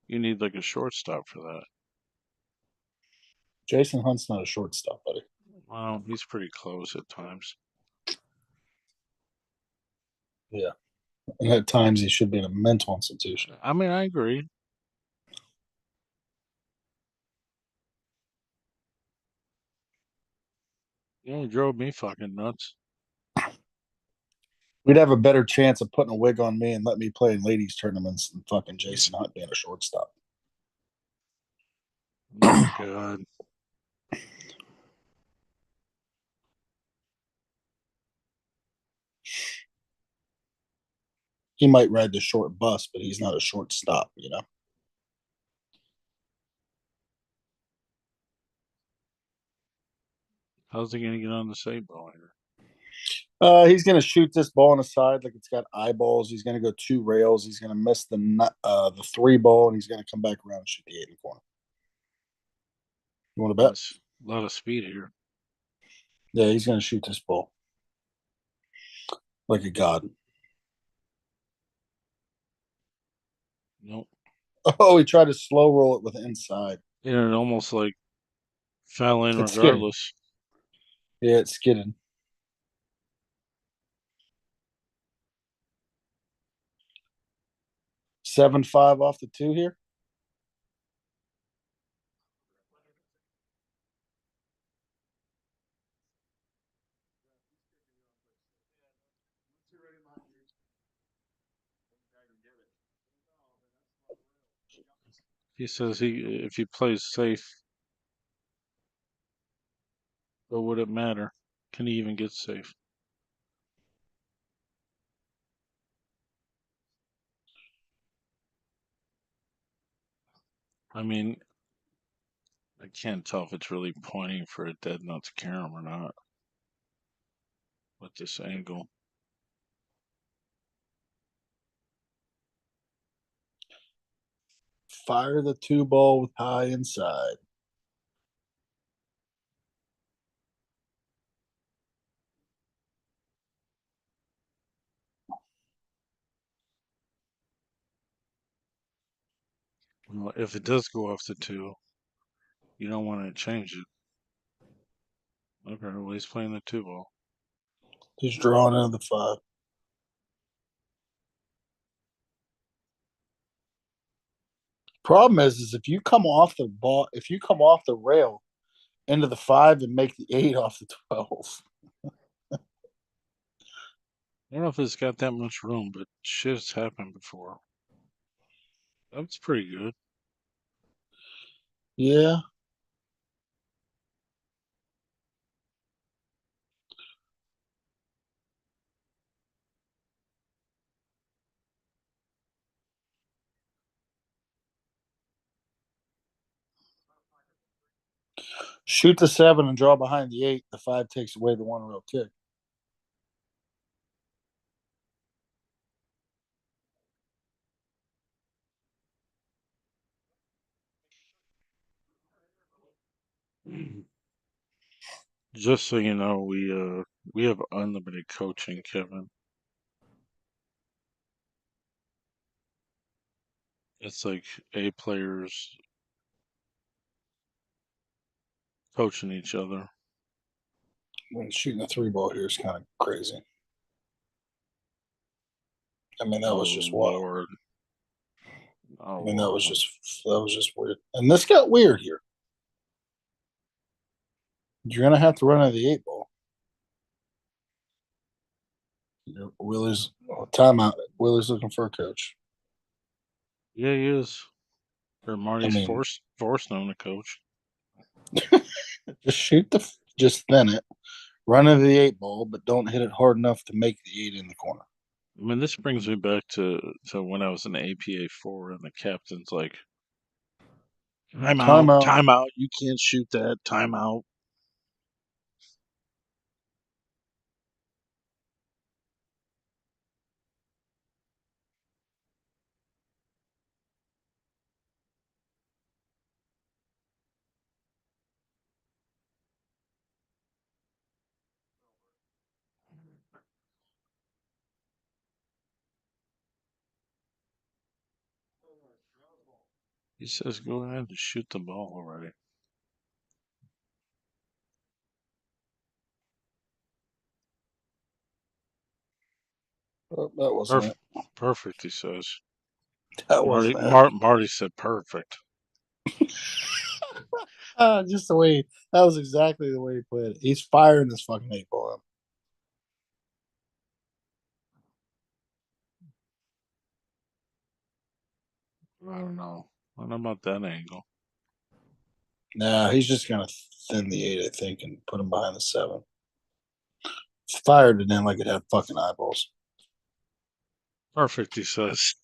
you need like a shortstop for that. Jason Hunt's not a shortstop, buddy. Well, he's pretty close at times. Yeah, and at times he should be in a mental institution. I mean, I agree. He drove me fucking nuts. We'd have a better chance of putting a wig on me and let me play in ladies tournaments than fucking Jason Hunt being a shortstop. Oh God. He might ride the short bus, but he's not a shortstop, you know. How's he gonna get on the save ball here? He's going to shoot this ball on the side like it's got eyeballs. He's going to go two rails. He's going to miss the three ball, and he's going to come back around and shoot the eight in the corner. You want to bet? That's a lot of speed here. Yeah, he's going to shoot this ball like a god. Nope. Oh, he tried to slow roll it with the inside. Yeah, it almost like fell in It's skidding. regardless. Yeah, it's skidding. 7-5 off the two here. He says if he plays safe, what would it matter? Can he even get safe? I mean, I can't tell if it's really pointing for a dead nuts carom or not with this angle. Fire the two ball with high inside. Well, if it does go off the two, you don't want to change it. Okay, well he's playing the two ball. He's drawing into the five. Problem is if you come off the ball, if you come off the rail into the five and make the eight off the 12. I don't know if it's got that much room, but shit's happened before. That's pretty good. Yeah. Shoot the seven and draw behind the eight. The five takes away the one real kick. Just so you know, we have unlimited coaching, Kevin. It's like A players coaching each other. When shooting a three ball here is kind of crazy. I mean, that was Oh just wild. Lord. I Oh mean, Lord. that was just weird. And this got weird here. You're gonna have to run out of the eight ball. Willie's timeout. Willie's looking for a coach. Yeah, he is. Or I Marty's mean, forcing him to coach. just shoot just thin it, run into the eight ball, but don't hit it hard enough to make the eight in the corner. I mean, this brings me back to when I was in APA four and the captain's like, timeout, Timeout. timeout. You can't shoot that. Timeout. He says, go ahead and shoot the ball already. Oh, that wasn't Perfect. it. Perfect, he says. That wasn't it. Marty said perfect. Just the way that was exactly the way he played it. He's firing this fucking eight ball. I don't know. I don't know about that angle. Nah, he's just gonna thin the eight, I think, and put him behind the seven. Fired it in like it had fucking eyeballs. Perfect, he says.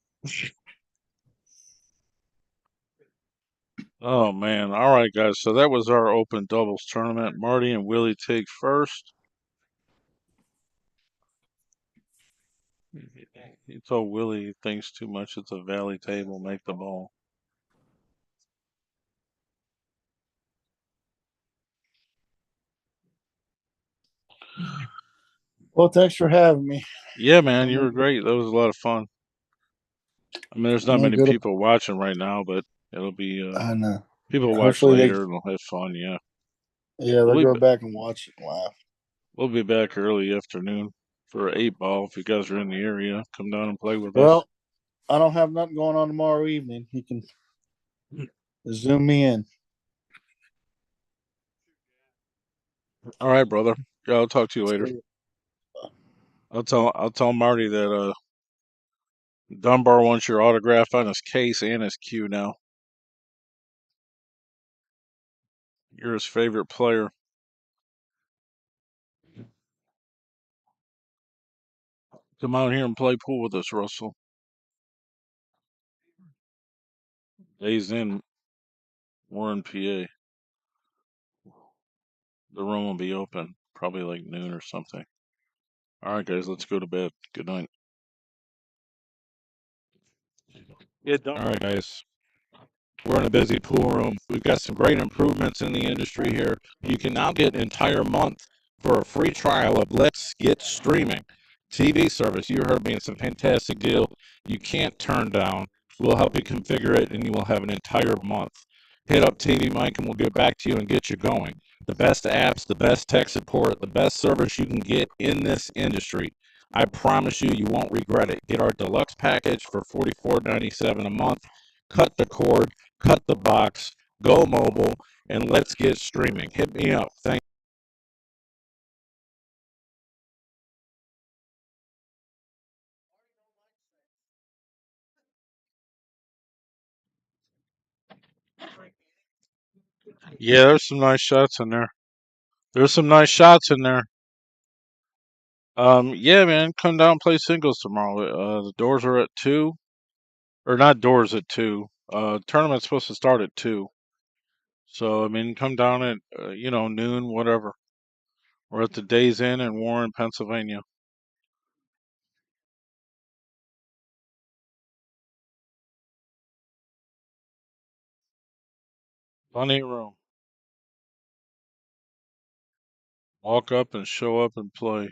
Oh man. All right, guys. So that was our open doubles tournament. Marty and Willie take first. He told Willie he thinks too much at the valley table, make the ball. Well, thanks for having me. Yeah, man, I'm you gonna were great. That was a lot of fun. I mean, there's I'm not gonna many go to people watching right now, but it'll be and people watch hopefully they later and they'll have fun. Yeah, they'll we'll go be back and watch it and laugh. we'll be back early afternoon for eight ball. If you guys are in the area, come down and play with us. Well, I don't have nothing going on tomorrow evening. You can zoom me in. All right, brother. Yeah, I'll talk to you later. See I'll tell Marty that Dunbar wants your autograph on his case and his cue now. You're his favorite player. Come out here and play pool with us, Russell. Days in, we're in PA. The room will be open, probably like noon or something. All right, guys, let's go to bed. Good night. Yeah, don't. All right, guys. We're in a busy pool room. We've got some great improvements in the industry here. You can now get an entire month for a free trial of Let's Get Streaming TV service. You heard me, it's a fantastic deal you can't turn down. We'll help you configure it, and you will have an entire month. Hit up TV Mike, and we'll get back to you and get you going. The best apps, the best tech support, the best service you can get in this industry. I promise you, you won't regret it. Get our deluxe package for $44.97 a month. Cut the cord, cut the box, go mobile, and let's get streaming. Hit me up. Thank Yeah, there's some nice shots in there. There's some nice shots in there. Yeah, man, come down and play singles tomorrow. The doors are at 2, or not doors at 2. Tournament's supposed to start at 2. So I mean, come down at noon, whatever. We're at the Days Inn in Warren, Pennsylvania. Plenty of room. Walk up and show up and play.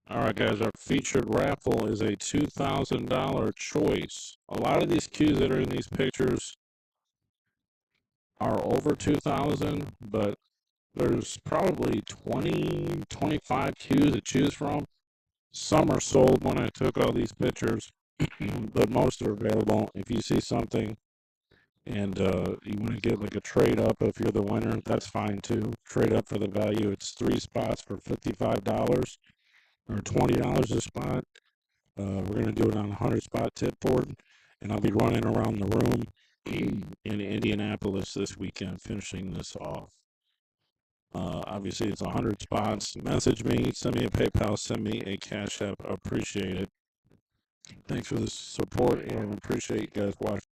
All right, guys, our featured raffle is a $2,000 choice. A lot of these cues that are in these pictures are over 2,000, but there's probably 20, 25 cues to choose from. Some are sold when I took all these pictures, but most are available. If you see something and you want to get like a trade up if you're the winner, that's fine too. Trade up for the value. It's 3 spots for $55 or $20 a spot. We're going to do it on a 100-spot tip board, and I'll be running around the room in Indianapolis this weekend, finishing this off. Obviously, it's 100 spots. Message me, send me a PayPal, send me a Cash App. Appreciate it. Thanks for the support, and appreciate you guys watching.